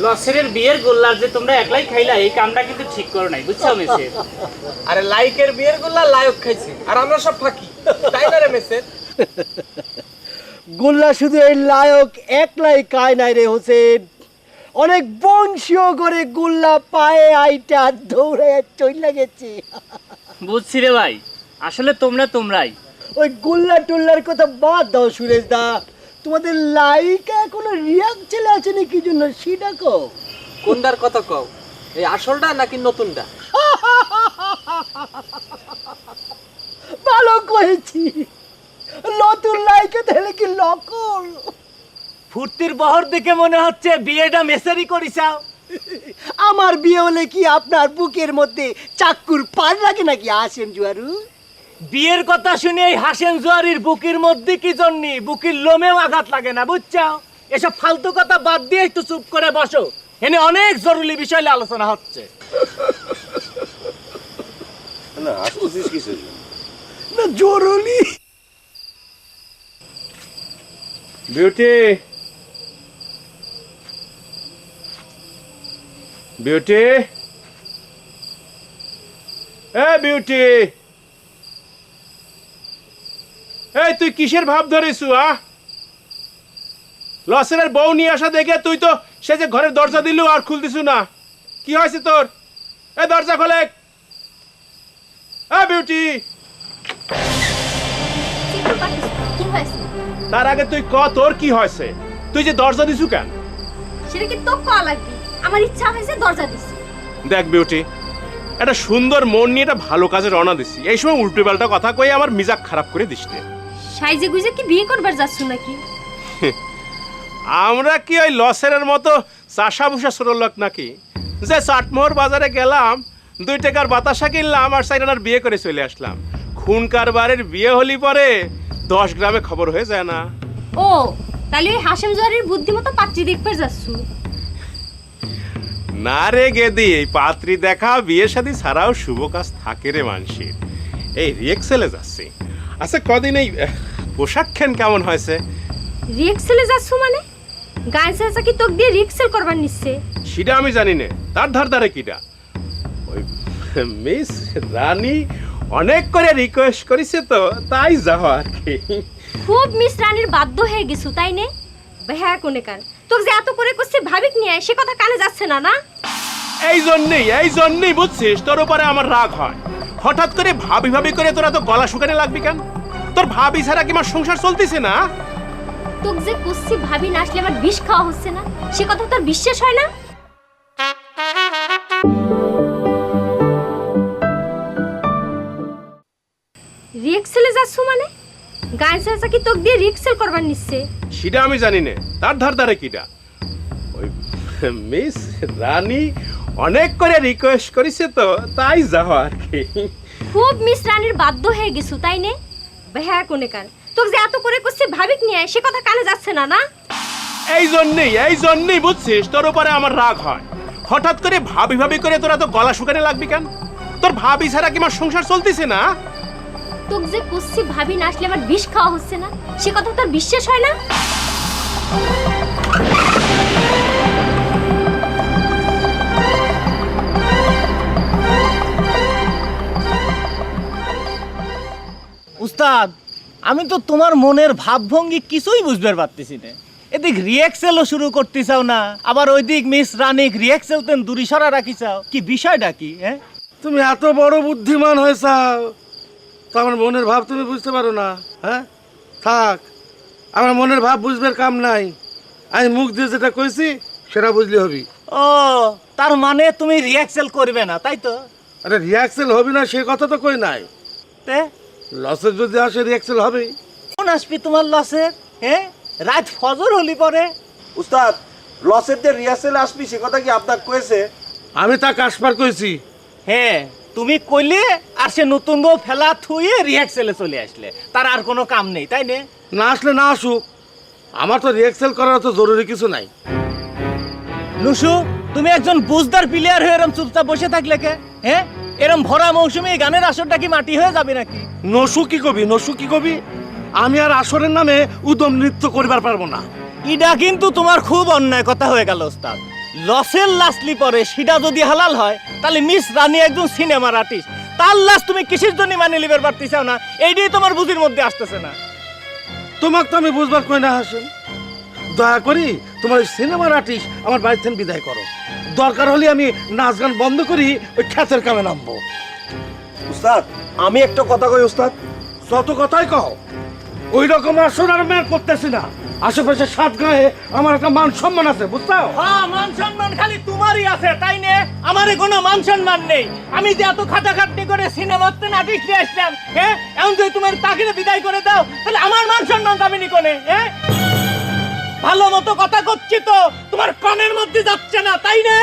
লসের বিয়ের গোল্লার যে তোমরা একলাই খাইলা, এই কামটা কিন্তু ঠিক করো নাই, বুঝছো মেসে? আরে লাইকের বিয়ের গোল্লা লায়ক খাইছে আর আমরা সব ফাঁকি, তাই না রে মেসের? গোল্লা শুধু এই লায়ক একলাই খায় নাই রে হোসেন, অনেক বংশীয় করে গোল্লা পায়ে আইটা দৌড়ে চইলা গেছে। বুঝছি রে ভাই, আসলে তোমরাই ওই গোল্লা টোল্লার কথা বাদ দাও সুরেশ দা। তোমাদের লাইকা কোনো রিয়াক চলে আছে না কি জন্য সেটা কও। কোনটার কথা কও, এই আসলটা নাকি নতুনটা? ভালো করেছি, নতুন লাইকে তাহলে কি লকল ফুর্তির বহর দেখে মনে হচ্ছে বিয়েটা মেসারি করিসাও। আমার বিয়ে হলে কি আপনার বুকের মধ্যে চাক্কুর পার লাগে নাকি হাসেম জুয়ারু? বিয়ের কথা শুনে এই হাসেম জোয়ারির বুকের মধ্যে কি জন্য বুকের লোমেও আঘাত লাগে না, বুঝছো? এসব ফালতু কথা বাদ দিয়ে একটু চুপ করে বসো, এখানে অনেক জরুরি বিষয় নিয়ে আলোচনা হচ্ছে। না আসতেছিস কিসের জন্য? না জরুরি। বিউটি, বিউটি, বিউটি, এই তুই কিসের ভাব ধরেছু? লসের বউ নিয়ে আসা দেখে তুই তো সে যে ঘরের দরজা দিলু আর খুলতিছু না, কি হয়েছে তোর? এই দরজা খোলে। বিউটি, কি হয়েছে? তার আগে তুই ক তোর কি হয়েছে? তুই যে দরজা দিছু কেন? সেটা কি তো কয়া লাগবে? আমার ইচ্ছা হয়েছে দরজা দিছি। দেখ বিউটি, একটা সুন্দর মন নিয়ে একটা ভালো কাজে রওনা দিছি, এই সময় উল্টো পাল্টা কথা কই আমার মিজাজ খারাপ করে দিস নে। সাইজে গুইজে কি বিয়ে করবার যাচ্ছ নাকি? আমরা কি ওই লসের মতো চাষা ভুষা ছোট লোক নাকি যে চাটমোহর বাজারে গেলাম, 2 টাকার বাতাসা কিনলাম আর 4 আনার বিয়ে করে চলে আসলাম? খুন কারবারের বিয়ে হলি পরে 10 গ্রামে খবর হয়ে যায় না? ও তাহলে ওই হাসেম জোয়ারির বুদ্ধিমতো পাত্রী দেখবার যাচ্ছ? না রে গেদি, এই পাত্রী দেখা বিয়ে শাদী ছাড়াও শুভ কাজ থাকে রে মানুষের। এই রিয়েক্সেলে যাচ্ছি। আচ্ছা কদিন এই পোশাক খেন কেমন হয়েছে? রিক্সেলে যাচ্ছ মানে? গায়ে চাচা কি তোক দিয়ে রিক্সেল করবার নিচ্ছে? সেটা আমি জানি না, তার ধারে কিটা ওই মিস রানী অনেক করে রিকোয়েস্ট করেছে তো তাই যাওয়া আর কি। খুব মিস রানীর বাধ্য হয়ে গেছো তাই নে? বেহা কোনে কান তোক যে এত করে করছে ভাবিক নিয়ে সে কথা কানে যাচ্ছে না না? এই জন্যই বুঝছিস তোর উপরে আমার রাগ হয়। হঠাৎ করে ভাবি ভাবি করে তোরা তো গলা শুকানে লাগবি কেন? তোর ভাবি ছাড়া কি আমার সংসার চলতেছে না? তোক যে করছি ভাবি না আসলে আমার বিষ খাওয়া হচ্ছে না, সে কথা তোর বিশ্বাস হয় না? রিক্সেলে যাচ্ছ মানে? গায়ে চাচা কি তোক দিয়ে রিক্সেল করবার নিচ্ছে? সেটা আমি জানি না, তার ধারে কিটা ওই মিস রানী অনেক করে রিকোয়েস্ট করেছে তো তাই যাওয়া আর কি। খুব মিস রানীর বাধ্য হয়ে গেছো তাই নে? বেহা কোনে কান তোক যে এত করে করছে ভাবিক নিয়ে সে কথা কানে যাচ্ছে না না? এই জন্যই বুঝছিস তোর উপরে আমার রাগ হয়। হঠাৎ করে ভাবি ভাবি করে তোরা তো গলা শুকানে লাগবি কেন? তোর ভাবি ছাড়া কি আমার সংসার চলতেছে না? তোক যে করছি ভাবি না আসলে আমার বিষ খাওয়া হচ্ছে না, সে কথা তোর বিশ্বাস হয় না? উস্তাদ, আমি তো তোমার মনের ভাবভঙ্গি কিছুই বুঝতে পারতেছি না। এদিক রিয়েক্সেলও শুরু করতে চাও না, আবার ওইদিক মিস রানিক রিয়েক্সেল তেন দূরে সরা রাখি চাও, কি বিষয়টা কি? হ্যাঁ তুমি এত বড় বুদ্ধিমান হয়েছাও তো আমার মনের ভাব তুমি বুঝতে পারো না? হ্যাঁ থাক, আমার মনের ভাব বুঝবার কাম নাই। আমি মুখ দিয়ে যেটা কইছি সেটা বুঝলে হবি। ও তার মানে তুমি রিয়েক্সেল করবে না তাই তো? আরে রিয়াক্সেল হবি না সে কথা তো কই নাই, তে লসের যদি আসে রিয়াক্সেল হবেই। কোন আসবি তোমার লসের? হ্যাঁ রাত ফজর হলি পরে। উস্তাদ লসের যে রিহার্সেল আসবি সে কথা কি আপনার কয়েছে? আমি তা কাশপার কইছি। হ্যাঁ তুমি কইলে আর সে নতুন বউ ফেলা থুয়ে রিয়েক্সেলে চলে আসলে, তার আর কোনো কাম নেই তাই না? না আসলে না আসুক, আমার তো রিয়াক্সেল করার তো জরুরি কিছু নাই। নুসু, তুমি একজন বুঝদার প্লেয়ার হয়ে এরম চুপচাপ বসে থাকলে কে? হ্যাঁ এরম ভরা মৌসুমে এই গানের আসরটা কি মাটি হয়ে যাবে নাকি? নসু কি কবি? আমি আর আসরের নামে উদম নৃত্য করবার পারবো না। ইডা কিন্তু তোমার খুব অন্যায় কথা হয়ে গেল ওস্তাদ। লসের লাসলি পরে সেটা যদি হালাল হয় তাহলে মিস রানী একজন সিনেমার আর্টিস্ট, তার লাশ তুমি কিসের জন্য মানে লিবার পারতে চাও না? এইটাই তোমার বুঝির মধ্যে আসতেছে না। তোমাকে তো আমি বুঝবার কই না হাসেন, দয়া করি তোমার ওই সিনেমার আর্টিস্ট আমার বাড়ি থেকে বিদায় করো। দরকার হলে আমি নাচ গান বন্ধ করি ওই খ্যাতের কামে নামবো। উস্তাদ আমি একটা কথা কই উস্তাদ। যত কথাই কও, ওই রকম আসর আর আমি আর করতেছি না। আশেপাশে 7 গায়ে আমার একটা মান সম্মান আছে, বুঝছো? হ্যাঁ মান সম্মান খালি তোমারই আছে তাই না? আমারে কোনো মান সম্মান নেই। আমি যে এত খাটাখাটনি করে সিনেমাতে আর্টিস্ট নিয়ে আসলাম, হ্যাঁ এখন যদি তোমার তাকে বিদায় করে দাও তাহলে আমার মান সম্মান যাবেনি কোনে? হ্যাঁ ভালো মতো কথা করছি তো, তোমার কানের মধ্যে যাচ্ছে না তাই না?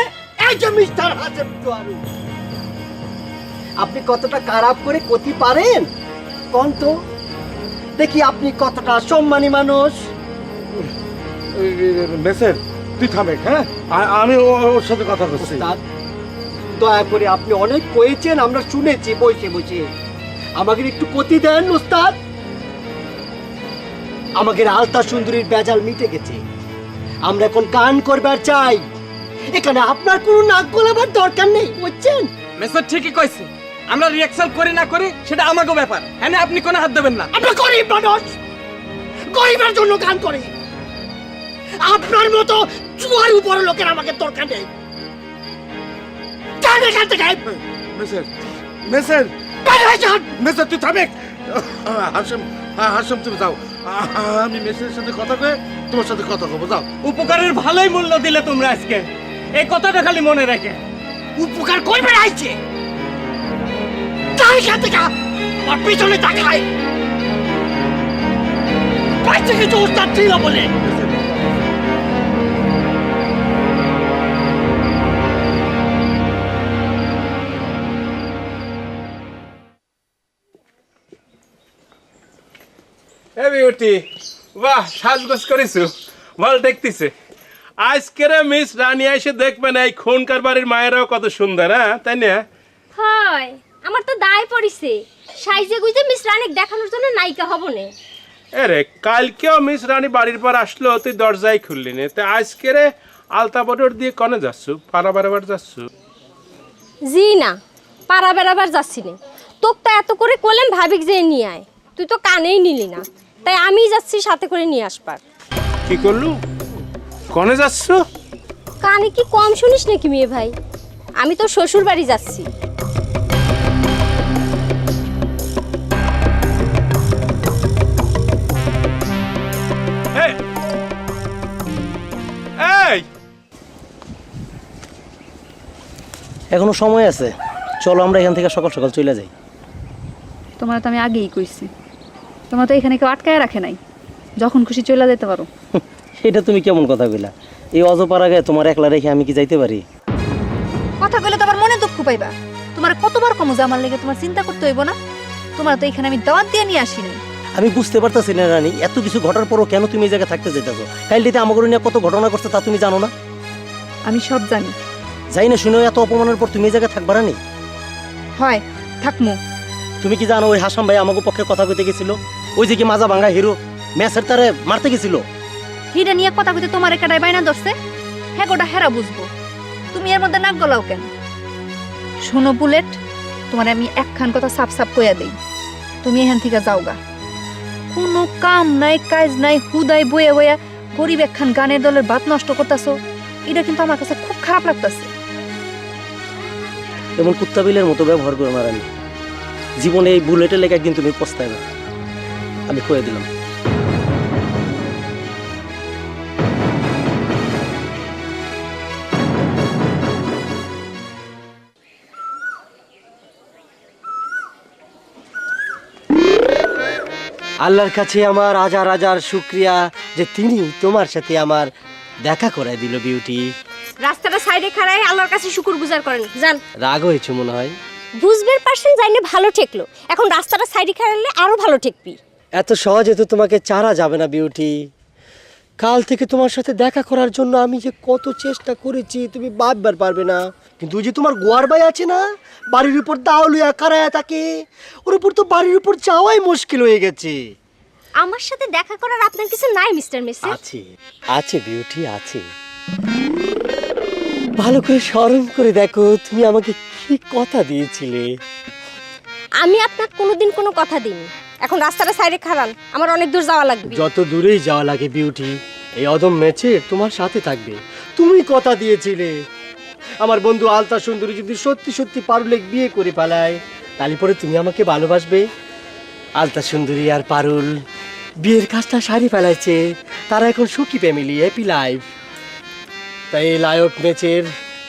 এই যে মিস্টার হাসেম জোয়ারু, আপনি কতটা খারাপ করে কতি পারেন কোন তো দেখি, আপনি কতটা সম্মানী মানুষ। মেসের তুই থামে, হ্যাঁ আমি ওর সাথে কথা বলছি। উস্তাদ, দয়া করে আপনি অনেক কয়েছেন, আমরা শুনেছি বসে বসে, আমাকে একটু কতি দেন উস্তাদ। আমাদের আলতা সুন্দরীর বেজাল মিটে গেছে, আমরা এখন গান করবার চাই। এখানে আপনার কোনো নাক গলাবার দরকার নেই, বুঝছেন? মেসর ঠিকই কইছে, আমরা রিয়াকশন করি না করি সেটা আমাগো ব্যাপার, হ্যাঁ আপনি কোনো হাত দেবেন না। আমরা গরিব মানুষ, গরিবের জন্য গান করি। আপনার মতো জুয়ার উপর লোকের আমাকে দরকার নেই। যান এখান থেকে। মেসের মেসের বের হয়ে যান। মেসের তুই থামে। হাসেম, হাসেম তুমি যাও, আমি মেসের সাথে কথা কয়ে তোমার সাথে কথা কব, যাও। উপকারের ভালোই মূল্য দিলে তোমরা আজকে, এই কথাটা খালি মনে রাখে। উপকার করবে আইছে, যান এখান থেকে। আমার পিছনে তাকায়, পাইছে কিছু উস্তাদ ছিল বলে। এ বিউটি, বাহ সাজগোজ করেছো, ভালো দেখতেছে। আজকের মিস রানী এসে দেখবেন এই খুনকার বাড়ির মায়েরাও কত সুন্দর, হ্যাঁ তাই না? হয় আমার তো দায় পড়িছে, সাইজে গুইজে মিস রানীক দেখানোর জন্য নায়িকা হব না। আরে কালকেও মিস রানী বাড়ির পর আসলো, তুই দরজাই খুললি না। তো আজকের আলতা বদর দিয়ে কনে যাচ্ছ, পাড়া বেড়াবার যাচ্ছ? জি না, পাড়া বেড়াবার যাচ্ছি না। তোকে এত করে কোলেম ভাবিক যে নিয়ে আয়, তুই তো কানেই নিলি না, তাই আমি যাচ্ছি সাথে করে নিয়ে আসবার। কি করলু, কনে যাচ্ছ? কানে কি কম শুনিস নাকি মেয়ে ভাই? আমি তো শ্বশুর বাড়ি যাচ্ছি। এই এই এখনো সময় আছে, চলো আমরা এখান থেকে সকাল সকাল চলে যাই। তোমার তো আমি আগেই কইছি, তোমার তো এখানে কেউ আটকায় রাখে নাই, যখন খুশি চলে যেতে পারো। এটা তুমি কেমন কথা কইলা? এই অজপাড়া গায়ে তোমার একলা রেখে আমি কি যাইতে পারি? কথা কইলে তো আমার মনে দুঃখ পাইবা। তোমার কতবার কম যে আমার লেগে তোমার চিন্তা করতে হইব না? তোমার তো এখানে আমি দাওয়াত দিয়ে নিয়ে আসিনি। আমি বুঝতে পারতাছি না রানী, এত কিছু ঘটার পরও কেন তুমি এই জায়গায় থাকতে যেতেছো? কাইলটিতে আমাকে নিয়ে কত ঘটনা করছে তা তুমি জানো না? আমি সব জানি। যাই না শুনেও এত অপমানের পর তুমি এই জায়গায় থাকবা রানী? হয় থাকমু। তুমি কি জানো ওই হাসাম ভাই আমাকে পক্ষে কথা কইতে গেছিল? ওই যে কি মাজা ভাঙা হিরো ম্যাচের তারে মারতে গেছিল। হিরা নিয়ে কথা কইতে তোমার একাটাই বাইনা ধরছে, হ্যাঁ গোটা হেরা বুঝবো। তুমি এর মধ্যে নাক গলাও কেন? শোনো বুলেট, তোমার আমি একখান কথা সাপ সাপ কইয়া দেই, তুমি এখান থেকে যাওগা। কোনো কাম নাই কাজ নাই, হুদাই বইয়া বইয়া গরিব একখান গানের দলের ভাত নষ্ট করতেছো, এটা কিন্তু আমার কাছে খুব খারাপ লাগতেছে। এমন কুত্তা বিলের মতো ব্যবহার করো না রানী, জীবনে এই বুলেটের লেগে একদিন তুমি পস্তায় না, আমি কয়ে দিলাম। আল্লাহর কাছে আমার হাজার হাজার শুক্রিয়া যে তিনি তোমার সাথে আমার দেখা করাই দিল বিউটি। রাস্তাটা সাইডে খাড়ায় আল্লাহর কাছে শুকরগুজার করেন, যান। রাগ হয়েছে মনে হয়। বুঝবের পার্সেন্ট যাইলে ভালো ঠেকলো, এখন রাস্তাটা সাইডে খাড়ালে আরো ভালো ঠেকবি। এত সহজে তো তোমাকে চারা যাবে না বিউটি। কাল থেকে তোমার সাথে দেখা করার জন্য আমি যে কত চেষ্টা করেছি তুমি ভাববার পারবে না। কিন্তু ওই যে তোমার গোয়ার ভাই আছে না, বাড়ির উপর দাও লইয়া খাড়ায় থাকে, ওর উপর তো বাড়ির উপর যাওয়াই মুশকিল হয়ে গেছে। আমার সাথে দেখা করার আপনার কিছু নাই মিস্টার মেসি? আছে আছে বিউটি আছে। ভালো করে স্মরণ করে দেখো তুমি আমাকে কি কথা দিয়েছিলে। আমি আপনাকে কোনোদিন কোনো কথা দিইনি। এখন রাস্তাটা সাইডে খাড়ান, আমার অনেক দূর যাওয়া লাগবে। যত দূরেই যাওয়া লাগে বিউটি, এই অদম ম্যাচে তোমার সাথে থাকবে। তুমি কথা দিয়েছিলে আমার বন্ধু আলতা সুন্দরী যদি সত্যি সত্যি পারুলেক বিয়ে করে ফেলায়, তাহলে পরে তুমি আমাকে ভালোবাসবে। আলতা সুন্দরী আর পারুল বিয়ের কাজটা সারি ফেলাইছে, তারা এখন সুখী ফ্যামিলি, হ্যাপি লাইফ। তাই এই লায়ক ম্যাচের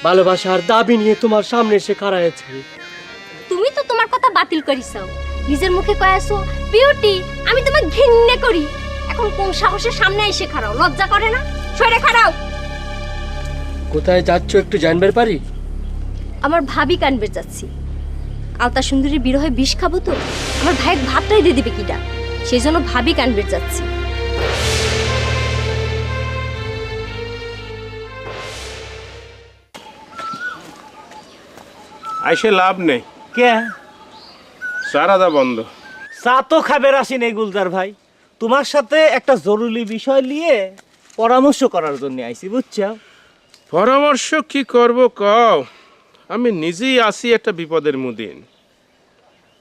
ভালোবাসার দাবি নিয়ে তোমার সামনে এসে খাড়াইছে। তুমি তো তোমার কথা বাতিল করিছো, নিজের মুখে কয়াছো বিউটি আমি তোমাকে ঘৃণা করি। এখন কোন সাহসের সামনে এসে খাড়াও? লজ্জা করে না? সরে খাড়াও। কোথায় যাচ্ছ একটু জানবার পারি? আমার ভাবি কানবে যাচ্ছি। আলতা সুন্দরীর বিরহে বিষ খাবো তো আমার ভাইয়ের ভাতটাই দিয়ে দিবে কিটা, সেই জন্য ভাবি কানবে যাচ্ছি। আইসে লাভ নেই, কে সারাদা বন্ধ। চা তো খাবে আসি নেই গুলজার ভাই, তোমার সাথে একটা জরুরি বিষয় নিয়ে পরামর্শ করার জন্য আইছি, বুঝছো? পরামর্শ কি করব কও, আমি নিজেই আসি একটা বিপদের মুদিন।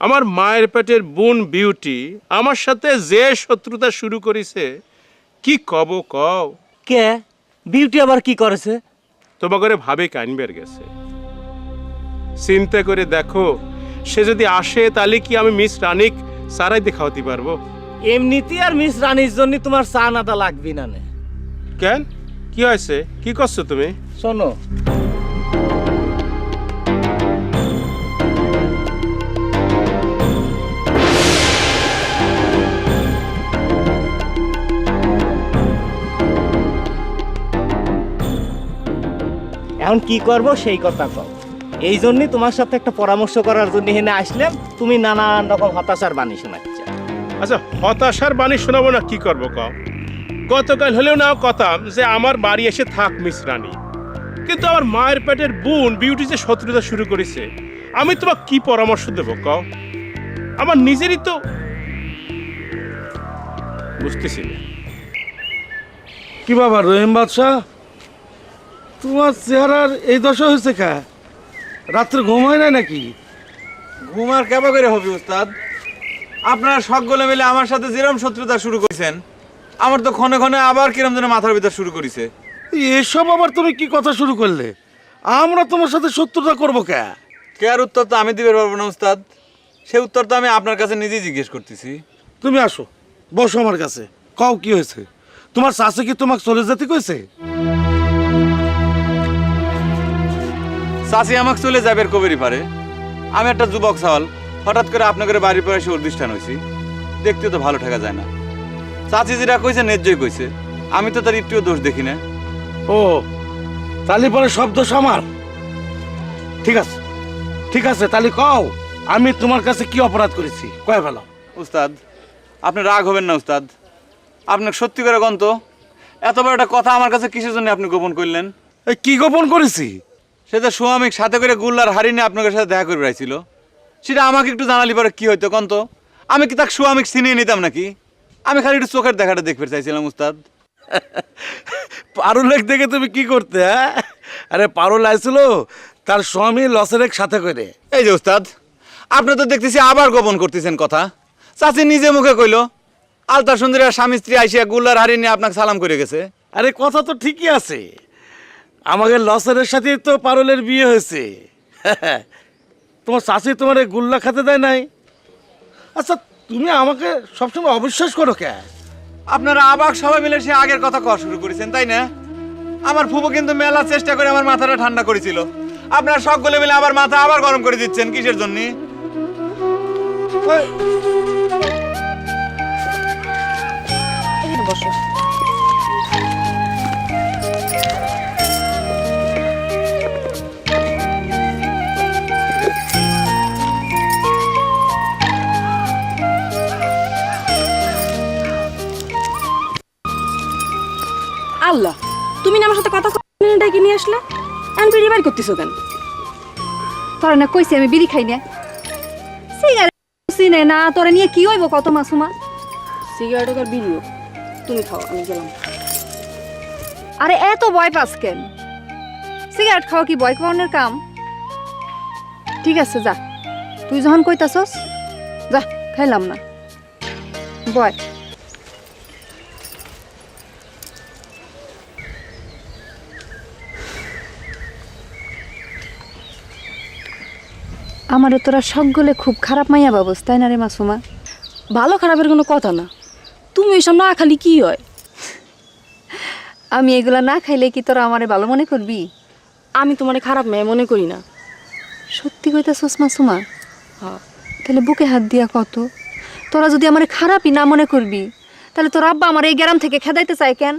আমার মায়ের পেটের বোন বিউটি আমার সাথে যে শত্রুতা শুরু করেছে, কি কব কও। কে বিউটি আবার কি করেছে? তোমার করে ভাবে কানবের গেছে। চিন্তা করে দেখো, সে যদি আসে তাহলে কি আমি মিস রানিক সারাই দেখাতে পারবো? এমনিতে আর মিস রানীর জন্য তোমার চা নাটা লাগবে না নে। কেন, কি হয়েছে, কি করছো তুমি? শোনো, এখন কি করব সেই কথা কও। এই জন্যই তোমার সাথে একটা পরামর্শ করার জন্য এখানে আসলাম। তুমি নানান রকম হতাশার বাণী শোনাচ্ছ। আচ্ছা, হতাশার বাণী শোনাবো না, কি করবো কও? গতকাল হলেও না কথা যে আমার বাড়ি এসে থাক মিস রানী, কিন্তু আমার মায়ের পেটের বোন বিউটি যে শত্রুতা শুরু করেছে, আমি তোমাকে কি পরামর্শ দেবো কও? আমার নিজেরই তো বুঝতেছি না। কি বাবা রহিম বাদশাহ, তোমার চেহারার এই দশা হয়েছে কা? রাত্রে ঘুম হয় না নাকি? ঘুম আর কেবা করে হবে উস্তাদ? আপনারা সকলে মিলে আমার সাথে যেরকম শত্রুতা শুরু করেছেন, আমার তো ক্ষণে ক্ষণে আবার কিরম যেন মাথার ভিতর শুরু করেছে। এসব আবার তুমি কি কথা শুরু করলে? আমরা তোমার সাথে শত্রুতা করবো কে? কে আর উত্তর তো আমি দিতে পারবো না উস্তাদ, সে উত্তর তো আমি আপনার কাছে নিজেই জিজ্ঞেস করতেছি। তুমি আসো, বসো আমার কাছে, কও কি হয়েছে? তোমার শাশে কি তোমাকে চলে যেতে কইছে? চাচি আমাকে চলে যাবে কবেরই পারে। আমি একটা যুবক সাওয়াল, হঠাৎ করে আপনাদের বাড়ির পর এসে অধিষ্ঠান হয়েছি, দেখতে তো ভালো ঠেকা যায় না। চাচি যেটা কইছে ন্যায্যই কইছে, আমি তো তার একটুও দোষ দেখি না। ও তাহলে পরে সব দোষ আমার? ঠিক আছে, ঠিক আছে, তাহলে কও আমি তোমার কাছে কি অপরাধ করেছি, কয়ে ফেলো। উস্তাদ, আপনি রাগ হবেন না উস্তাদ, আপনাকে সত্যি করে গন্ত এত বড় একটা কথা আমার কাছে কিসের জন্য আপনি গোপন করলেন? এই কি গোপন করেছি? সেটা সুয়ামিক সাথে করে গুল্লার হাড়ি নিয়ে আপনাদের সাথে দেখা করে রাখছিল, সেটা আমাকে একটু জানালি পরে কি হইতো কন্ত? আমি কি তাকে সুয়ামিক চিনিয়ে নিতাম নাকি? আমি খালি একটু চোখের দেখাটা দেখতে চাইছিলাম উস্তাদ। পারুলেক দেখে তুমি কি করতে? হ্যাঁ, আরে পারুল আইছিল তার স্বামী লসের সাথে করে। এই যে উস্তাদ, আপনি তো দেখতেছি আবার গোপন করতেছেন কথা। চাচি নিজে মুখে কইলো আলতা সুন্দরী আর স্বামী স্ত্রী আইসিয়া গুল্লার হাড়ি নিয়ে আপনাকে সালাম করে গেছে। আরে কথা তো ঠিকই আছে, আমাদের লসের সাথে তো পারুলের বিয়ে হয়েছে। তোমার শাশি তোমার এই গুল্লা খেতে দেয় নাই? আচ্ছা তুমি আমাকে সবসময় অবিশ্বাস করো কে? আপনারা আবার সবাই মিলে সে আগের কথা কওয়া শুরু করেছেন, তাই না? আমার ফুফু কিন্তু মেলা চেষ্টা করে আমার মাথাটা ঠান্ডা করেছিল, আপনারা সকলে মিলে আবার মাথা আবার গরম করে দিচ্ছেন কিসের জন্য? এখানে বসো। আল্লাহ, তুমি না আমার সাথে কথা ডাকি নিয়ে আসলে, আমি বিড়ি বাড়ি করতেছো কেন? তোরা না কইছি আমি বিড়ি খাই না, সিগারেট চিনে না, তোরা নিয়ে কি হইব কত মাসুমা? সিগারেট আর বিড়িও তুমি খাও, আমি গেলাম। আরে এত ভয় পাস কেন? সিগারেট খাওয়া কি ভয় পাওয়ানোর কাম? ঠিক আছে যা, তুই যখন কইতাছস যা, খাইলাম না, বয়। আমারে তোরা সকলে খুব খারাপ মাইয়া বাবুস, তাই না রে মাসুমা? ভালো খারাপের কোনো কথা না, তুমি এইসব না খালি কি হয়? আমি এগুলা না খাইলে কি তোরা আমারে ভালো মনে করবি? আমি তোমার খারাপ মেয়ে মনে করি না। সত্যি কইতাছস মাসুমা? হ্যাঁ। তাহলে বুকে হাত দিয়া কত, তোরা যদি আমারে খারাপই না মনে করবি, তাহলে তোর আব্বা আমার এই গ্রাম থেকে খেদাইতে চায় কেন?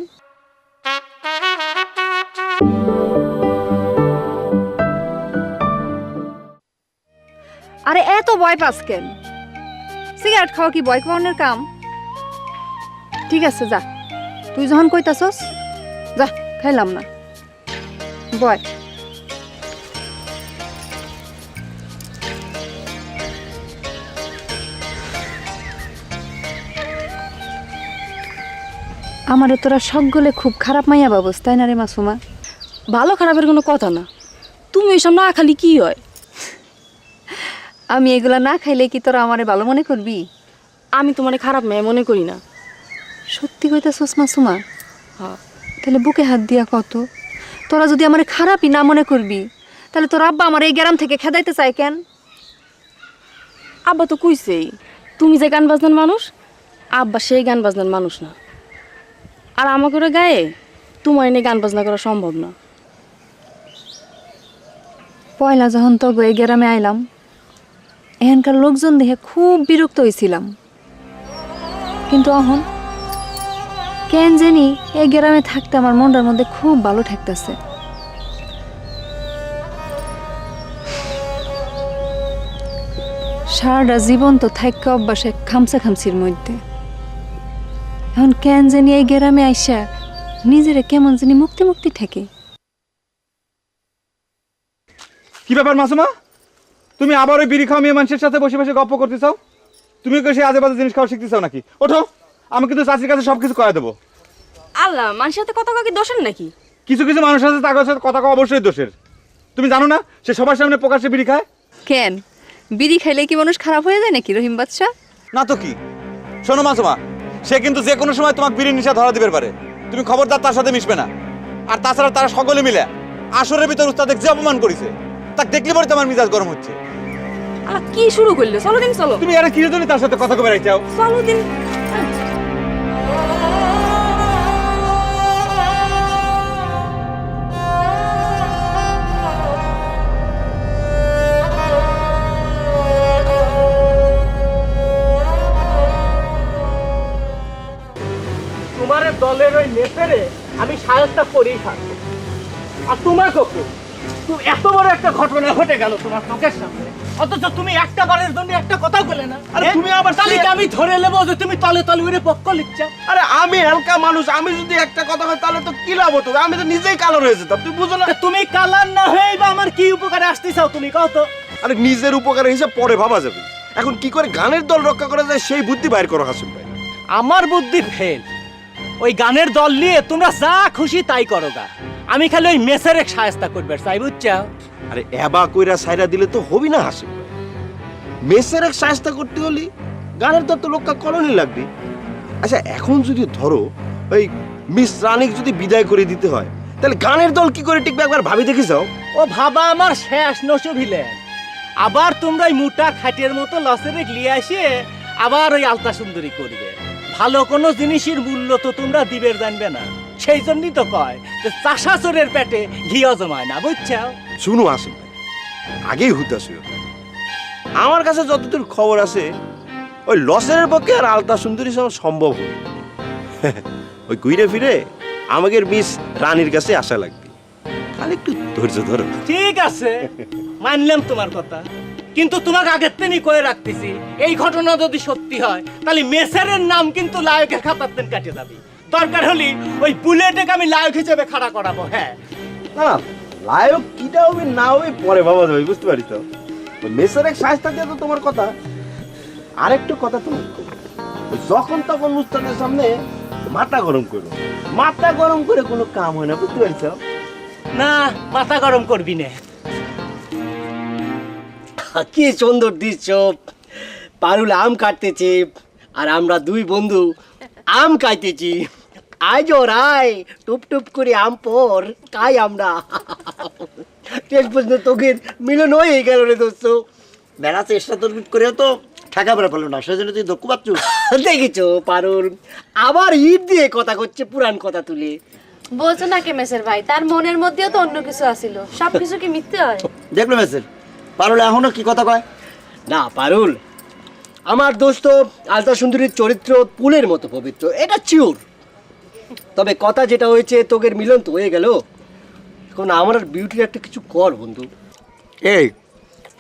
আরে এত ভয় পাস কেন? সিগারেট খাওয়া কি ভয় পাওয়ানোর কাম? ঠিক আছে যা, তুই যখন কইতাছস যা, খাইলাম না, বয়। আমারে তোরা সকলে খুব খারাপ মাইয়া বাবুস, তাই না রে মাসুমা? ভালো খারাপের কোনো কথা না, তুমি এসব না খালি কি হয়? আমি এগুলা না খাইলে কি তোরা আমারে ভালো মনে করবি? আমি তোমার খারাপ মেয়ে মনে করি না। সত্যি কইতাছস মাসুমা? হ্যাঁ। তাহলে বুকে হাত দিয়া কত, তোরা যদি আমারে খারাপই না মনে করবি তাহলে তোর আব্বা আমার এই গ্রাম থেকে খেদাইতে চায় কেন? আব্বা তো কইছেই তুমি যে গান বাজনার মানুষ, আব্বা সেই গান বাজনার মানুষ না। আর আমাকে গায়ে তোমার এনে গান বাজনা করা সম্ভব না। পয়লা যখন তো এই গ্রামে আইলাম, এখানকার লোকজন দেখে খুব বিরক্ত হয়েছিলাম, কিন্তু এখন কেন জানি এই গ্রামে থাকতে আমার মনটার মধ্যে খুব ভালো ঠেকতেছে। সারাটা জীবন তো থাকা অভ্যাসে খামসা খামসির মধ্যে, এখন কেন জানি এই গ্রামে আইসা নিজেরা কেমন জানি মুক্তি মুক্তি ঠেকে। কি ব্যাপার মাসুমা, তুমি আবার ওই বিড়ি খাওয়া মেয়ে মানুষের সাথে বসে বসে গপ্প করতে চাও? তুমি কি সেই আজে বাজে জিনিস খাওয়া শিখতে চাও নাকি? ওঠো, আমি কিন্তু চাচির কাছে সবকিছু করাই দেবো। আল্লাহ, মানুষের সাথে কথা কি দোষের নাকি? কিছু কিছু মানুষের সাথে তার সাথে কথা কওয়া অবশ্যই দোষের। তুমি জানো না সে সবার সামনে প্রকাশ্যে বিড়ি খায়? কেন বিড়ি খাইলে কি মানুষ খারাপ হয়ে যায় নাকি রহিম বাদশা? না তো কি। শোনো মাসুমা, সে কিন্তু যে কোনো সময় তোমাকে বিড়ির নিশা ধরা দিতে পারে, তুমি খবরদার তার সাথে মিশবে না। আর তাছাড়া তারা সকলে মিলে আসরের ভিতর উস্তাদকে যে অপমান করেছে, তাকে দেখলে পরে তোমার মিজাজ গরম হচ্ছে। আল্লাহ, কি শুরু করলে? চলো দিন, চলো। তুমি আরে কিরে তুমি তার সাথে কথা কবে রাখছাও? চলো দিন। তোমার দলের ওই নেতারে আমি সাহায্য করেই থাকবো। আর তোমার কখন তুমি এত বড় একটা ঘটনা ঘটে গেল তোমার চোখের সামনে, অথচ তুমি একটা বারের জন্য একটা কথা বলে না। আরে তুমি আবার তালিকা আমি ধরে নেবো যে তুমি তলে তলে উড়ে পক্ষ লিখছা। আরে আমি হালকা মানুষ, আমি যদি একটা কথা হয় তাহলে তো কি লাভ হতো? আমি তো নিজেই কালার হয়ে যেতাম, তুই বুঝো না? তা তুমি কালার না হয়ে বা আমার কি উপকারে আসতে চাও তুমি কও তো? আরে নিজের উপকারের হিসাব পরে ভাবা যাবে। এখন কি করে গানের দল রক্ষা করা যায় সেই বুদ্ধি বাইর করো হাসিম ভাই। আমার বুদ্ধি ফেল। ওই গানের দল নিয়ে তোমরা যা খুশি তাই করো গা, আমি খালি ওই মেসের এক সাহায্য করবে চাই, বুঝছো? আরে এবা কইরা সাইরা দিলে তো হবি না হাসিম ভাই। মেসের এক সাহায্য করতে হলি গানের দল তো রক্ষা করণই লাগবে। আচ্ছা এখন যদি ধরো ওই মিস রানিক যদি বিদায় করে দিতে হয়, তাহলে গানের দল কি করে টিকবে একবার ভাবি দেখে যাও। ও ভাবা আমার শেষ নসবিলেন। আবার তোমরা ওই মোটা খাটের মতো লসের লিয়ে আসে আবার ওই আলতা সুন্দরী করবে। ভালো কোনো জিনিসের মূল্য তো তোমরা দিবের জানবে না, সেই জন্যই তো কয় যে চাষা চোরের পেটে ঘিও জমায় না, বুঝছো? শুনো আসিম ভাই, আগেই হুতাশি আমার কাছে যতদূর খবর আছে ওই লসের পক্ষে আর আলতা সুন্দরী সব সম্ভব হবে। ওই ঘুরে ফিরে আমাদের মিস রানীর কাছে আসা লাগবে, খালি একটু ধৈর্য ধরো। ঠিক আছে, মানলাম তোমার কথা, কিন্তু তোমাকে আগের তেনি করে রাখতেছি এই ঘটনা যদি সত্যি হয় তাহলে মেসারের নাম কিন্তু লায়কের খাতার তেন কাটে যাবে। দরকার হলে ওই বুলেটকে আমি লায়ক হিসেবে খাড়া করাবো। হ্যাঁ না না, লায়ক কিটা হবে না হবে পরে ভাবা যাবে, বুঝতে পারি তো। মেসের এক সাহস থাকে তো তোমার কথা। আরেকটু কথা তোমার, যখন তখন উস্তাদের সামনে মাথা গরম করো, মাথা গরম করে কোনো কাম হয় না, বুঝতে পারছো? না, মাথা গরম করবি না। কি সুন্দর দৃশ্য, পারুল আম কাটতেছে আর আমরা দুই বন্ধু আম খাইতেছি। আয় জোরাই টুপ টুপ করে আম পর খাই আমরা। শেষ পর্যন্ত তোকে মিলন হয়ে গেল রে দোস্ত। বেড়া চেষ্টা তোর করে তো ঠেকা বেড়া পারলো না, সেজন্য তুই দক্ষ পাচ্ছ। দেখিছো পারুল আবার ইট দিয়ে কথা করছে, পুরান কথা তুলে। বলছো না কে মেসের ভাই, তার মনের মধ্যেও তো অন্য কিছু আছিল, সবকিছু কি মিথ্যে হয়? দেখলো মেসের পারুল এখনো কি কথা কয়? না পারুল, আমার দোস্ত আলতা সুন্দরীর চরিত্র ফুলের মতো পবিত্র, এটা চিওর। তবে কথা যেটা হয়েছে তোদের মিলন তো হয়ে গেল, এখন আমার আর বিউটির একটা কিছু কর বন্ধু। এই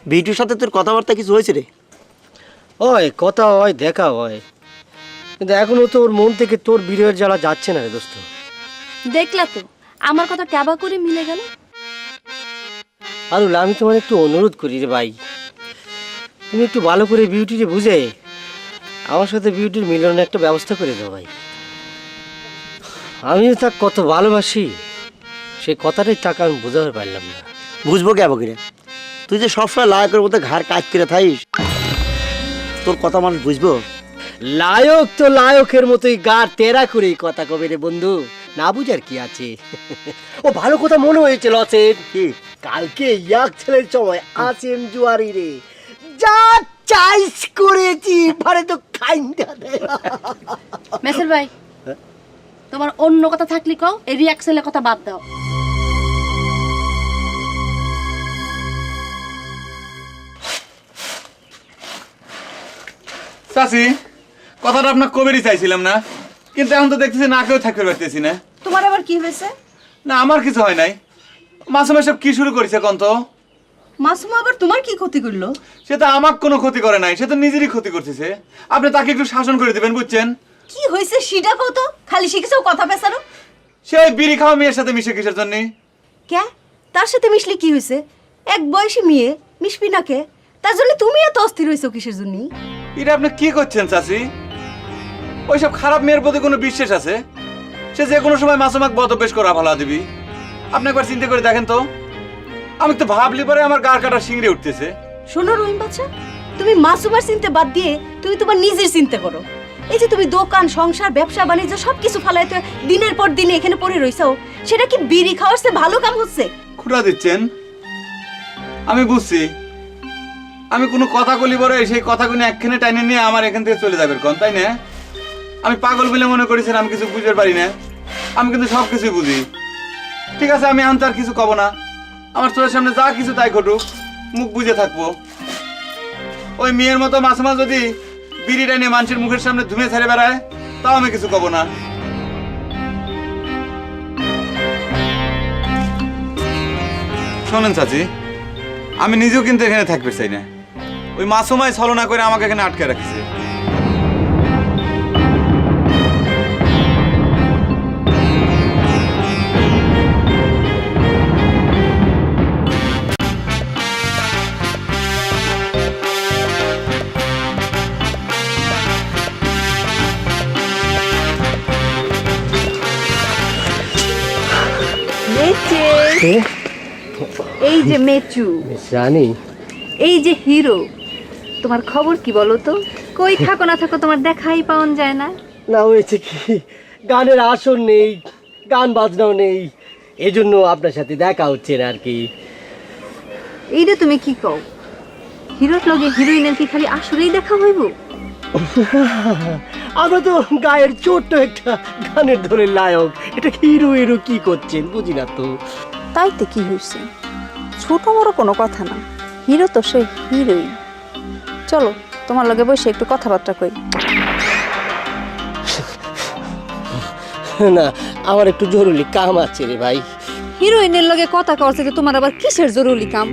বিটুর সাথে তোর কথাবার্তা কিছু হয়েছে রে? ওই কথা হয়, দেখা হয়, কিন্তু এখনো তো ওর মন থেকে তোর বিরহের জ্বালা যাচ্ছে না রে দোস্ত। দেখলা তো আমার কথা ক্যাবা করে মিলে গেল। আরুল, আমি তোমার একটু অনুরোধ করি রে ভাই, তুমি একটু ভালো করে বিউটিকে বুঝে আমার সাথে বিউটির মিলনের একটা ব্যবস্থা করে দাও ভাই। আমি তাকে কত ভালোবাসি, সেই কথাটাই তাকে আমি বোঝাতে পারলাম না। বুঝবো কে বকিরে? তুই যে সবসময় লায়কের মতো ঘাড় কাজ করে থাইস, তোর কথা মানুষ বুঝবো? লায়ক তো লায়কের মতোই গার তেরা করেই কথা কবে রে বন্ধু, না বুঝার কি আছে। ও ভালো কথা মনে হয়েছে লসের, কি? কালকে ইয়াক ছেলের সময় আসেম জুয়ারি রে যা চাইস করেছি পারে তো খাইন্দা দে। মেসেল ভাই, তোমার অন্য কথা থাকলে কও, এই রিয়াকশনের কথা বাদ দাও। চাচি, কথাটা আপনার কবেরই চাইছিলাম না, কিন্তু এখন তো দেখতেছি না কেউ থাকতে পারতেছি না। তোমার আবার কি হয়েছে? না আমার কিছু হয় নাই। মাসুম সব কি শুরু করেছে কোন তো? মাসুমা আবার তোমার কি ক্ষতি করলো? সে তো আমার কোনো ক্ষতি করে নাই, সে তো নিজেরই ক্ষতি করতেছে। আপনি তাকে একটু শাসন করে দিবেন, বুঝছেন? কি হয়েছে সেটা কও তো, খালি শিখেছো কথা পেছানো। সে ওই বিড়ি খাওয়া মেয়ের সাথে মিশে কিসের জন্য? কে? তার সাথে মিশলে কি হয়েছে? এক বয়সী মেয়ে মিশবি না কে? তার জন্য তুমি এত অস্থির হয়েছো কিসের জন্য? এটা আপনি কি করছেন চাচি? ওইসব খারাপ মেয়ের প্রতি কোনো বিশ্বাস আছে? সে যে কোনো সময় মাসুমাক বদভ্যাস করা ভালো দিবি। আপনি একবার চিন্তা করে দেখেন তো। আমি তো ভাবলি পরে আমার গা কাটা শিংড়ে উঠতেছে। শোনো রহিম বাচ্চা, তুমি মাসুমার চিন্তা বাদ দিয়ে তুমি তোমার নিজের চিন্তা করো। এই যে তুমি দোকান, সংসার, ব্যবসা বাণিজ্য সবকিছু ফালাইতে দিনের পর দিন এখানে পড়ে রইছো, সেটা কি বিড়ি খাওয়ার চেয়ে ভালো কাম হচ্ছে? খুঁড়া দিচ্ছেন? আমি বুঝছি। আমি কোনো কথা বলি পরে সেই কথাগুলো একখানে টাইনে নিয়ে আমার এখান থেকে চলে যাবে কোন, তাই না? আমি পাগল বলে মনে করেছেন আমি কিছু বুঝতে পারি না? আমি কিন্তু সব কিছুই বুঝি। ঠিক আছে, আমি এখন আর কিছু কব না। আমার চোখের সামনে যা কিছু তাই ঘটুক, মুখ বুঝে থাকবো। ওই মেয়ের মতো মাঝে মাঝে যদি বিড়িটা নিয়ে মানুষের মুখের সামনে ধুমে ছেড়ে বেড়ায়, তাও আমি কিছু কব না। শোনেন চাচি, আমি নিজেও কিন্তু এখানে থাকতে চাই না। ওই মাসুমাই ছলনা করে আমাকে এখানে আটকে রাখিছে। এই যে মেচু, জানি এই যে হিরো, তোমার খবর কি বলো তো? কই থাকো না থাকো তোমার দেখাই পাওয়া যায় না। না হয়েছে কি, গানের আসর নেই, গান বাজনাও নেই, এজন্য আপনার সাথে দেখা হচ্ছে না আর কি। এইটা তুমি কি কও? হিরোর লগে হিরোইনের কি খালি আসরেই দেখা হইব? আমরা তো গায়ের ছোট্ট একটা গানের ধরে লায়ক, এটা হিরো হিরো কি করছেন বুঝি না তো। তাইতে কি হয়েছে? ছোট বড় কোনো কথা না, হিরো তো সে হিরোই। চলো তোমার লগে বসে একটু কথাবার্তা কই। না, আমার একটু জরুরি কাম আছে রে ভাই। হিরোইনের লগে কথা কওয়ার যে তোমার আবার কিসের জরুরি কাম?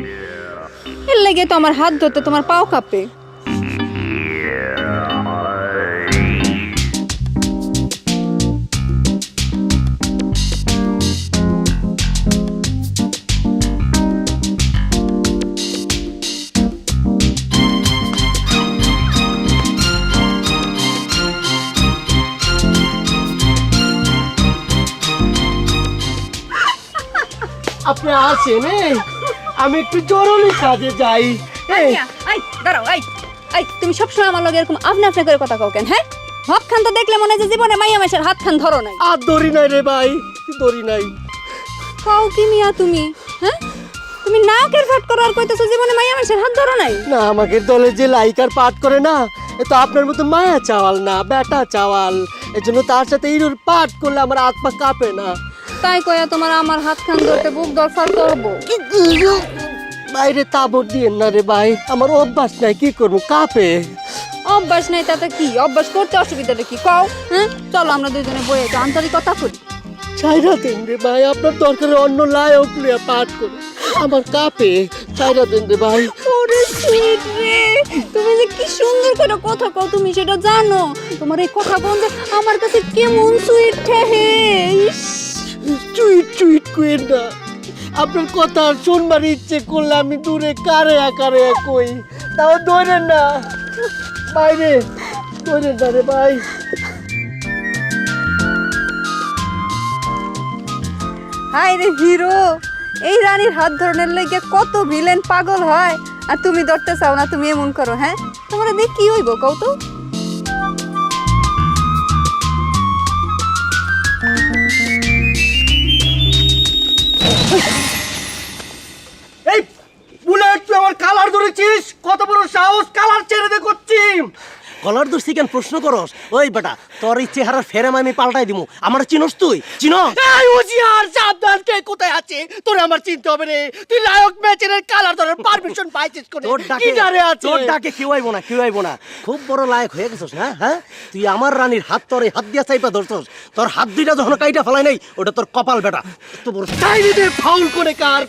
এর লেগে তো আমার হাত ধরতে তোমার পাও কাঁপে। আপনি আসেন, আমি একটু জরুরি কাজে যাই। দাঁড়াও, তুমি সবসময় আমার লগে এরকম আপনি আপনি করে কথা কও কেন? হ্যাঁ, হাত খান তো দেখলে মনে হয় যে জীবনে মাইয়া মেশের হাত খান ধরো নাই। আর দড়ি নাই রে ভাই, দড়ি নাই। কও কি মিয়া তুমি? হ্যাঁ, তুমি নাকের ফাট করো আর কইতেছো জীবনে মাইয়া মেশের হাত ধরো নাই? না, আমাদের দলে যে লাইকার পাঠ করে না, এ তো আপনার মতো মায়া চাওয়াল না, বেটা চাওয়াল। এজন্য তার সাথে ইরুর পাঠ করলে আমার হাত পা কাঁপে না। তাই কইয়া তোমার আমার হাত খান ধরতে বুক দরকার করবো? বাইরে তাবর দিয়েন না রে ভাই, আমার অভ্যাস নাই, কি করবো, কাঁপে। অভ্যাস নাই তাতে কি? অভ্যাস করতে অসুবিধাটা কি কও? হ্যাঁ, চলো আমরা দুজনে বইয়ে একটু আন্তরিকতা করি। চাইরা দেন রে ভাই, আপনার দরকারে অন্য লায়ক লিয়া পাঠ করে, আমার কাঁপে। চাইরা দেন রে ভাই। ওরে সুইট রে, তুমি যে কি সুন্দর করে কথা কও, তুমি সেটা জানো? তোমার এই কথা কোন যে আমার কাছে কেমন সুইট ঠেহে। ইস, চুইট চুইট কইেন না, আপনার কথা শুনবার ইচ্ছে করলে আমি দূরে কারে আকারে কই, তাও ধরেন না বাইরে, ধরেন না রে ভাই। হাই রে হিরো, এই রানীর হাত ধরনের লেগে কত ভিলেন পাগল হয়, আর তুমি ধরতে চাও না, তুমি এমন করো। হ্যাঁ, তোমার দেখ কি হইব কও তো? এই বুলেট, তুই আমার কালার ধরেছিস? কত বড় সাহস, কালার ছেড়ে দে করছি। কলার দোষী কেন প্রশ্ন করস? ওই বেটা, তোর এই চেহারার ফেরেম আমি পাল্টাই দিমু। আমার চিনস তুই? চিনো? এই হুঁশিয়ার, সাবধান, কে কোথায় আছে তোর আমার চিনতে হবে রে। তুই লায়ক ম্যাচের কালার ধরার পারমিশন পাইছিস কোনে? তোর কি ডারে আছে? তোর ডাকে কেউ আইবো না, কেউ আইবো না। খুব বড় লায়ক হয়ে গেছস না? হ্যাঁ, তুই আমার রানীর হাত, তোর এই হাত দিয়া চাইপা ধরছস। তোর হাত দুইটা যখন কাইটা ফেলাই নাই, ওটা তোর কপাল বেটা। তো বড় চাইনি দে, ফাউল করে কার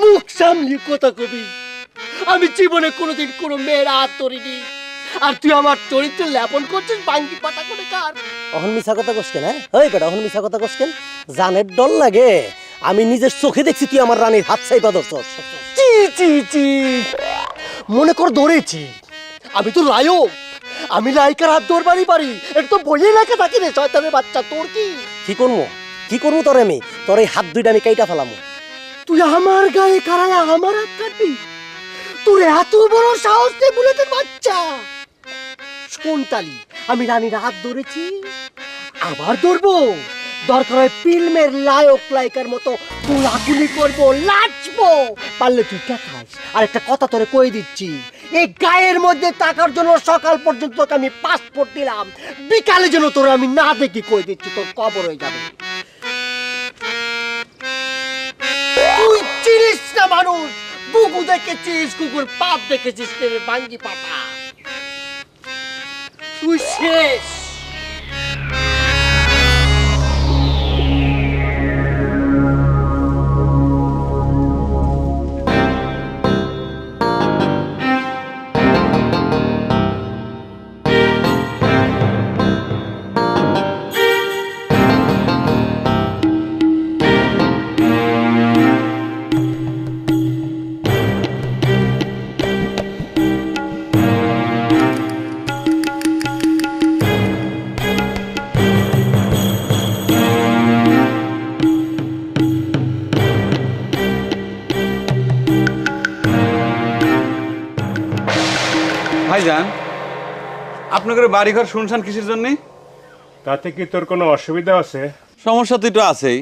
মুখ সামলি কথা কবি। আমি জীবনে কোনোদিন কোনো মেয়ের হাত ধরিনি, আর তুই আমার চরিত্র লেপন করছিস বাঙ্গি পাতা করে কার? অহন মিছা কথা কস কেন? হ্যাঁ, ওই বেটা, অহন মিছা কথা কস কেন? জানের ডর লাগে? আমি নিজের চোখে দেখছি তুই আমার রানীর হাত চাইপা ধরছস। চি চি চি, মনে কর ধরেছি, আমি তো লায়ক, আমি লায়িকার হাত ধরবারই পারি। এটা তো বইয়ে লেখা থাকি রে শয়তানের বাচ্চা। তোর কি কি করবো? কি করবো তোর? আমি তোর এই হাত দুইটা আমি কাইটা ফেলামু। তুই আমার গায়ে কারায় আমার হাত কাটবি? তোর এত বড় সাহস নেই বুলেটের বাচ্চা? শোন তালি, আমি রানীর হাত ধরেছি, আবার ধরবো। দরকার হয় ফিল্মের লায়ক লায়িকার মতো কোলাকুলি করবো, নাচবো। পারলে তুই দেখাস। আর একটা কথা তোরে কই দিচ্ছি, এই গায়ের মধ্যে টাকার জন্য সকাল পর্যন্ত তোকে আমি পাসপোর্ট দিলাম, বিকালে যেন তোর আমি না দেখি, কই দিচ্ছি, তোর কবর হয়ে যাবে। তুই চিনিস না মানুষ, বুকু দেখেছিস, কুকুর পাপ দেখেছিস, তেরে বাঙ্গি পাতা। তুই শেষ। ভাইজান, আপনাদের বাড়িঘর শুনশান কিসের জন্য? তাতে কি তোর কোনো অসুবিধা আছে? সমস্যা তো একটু আছেই।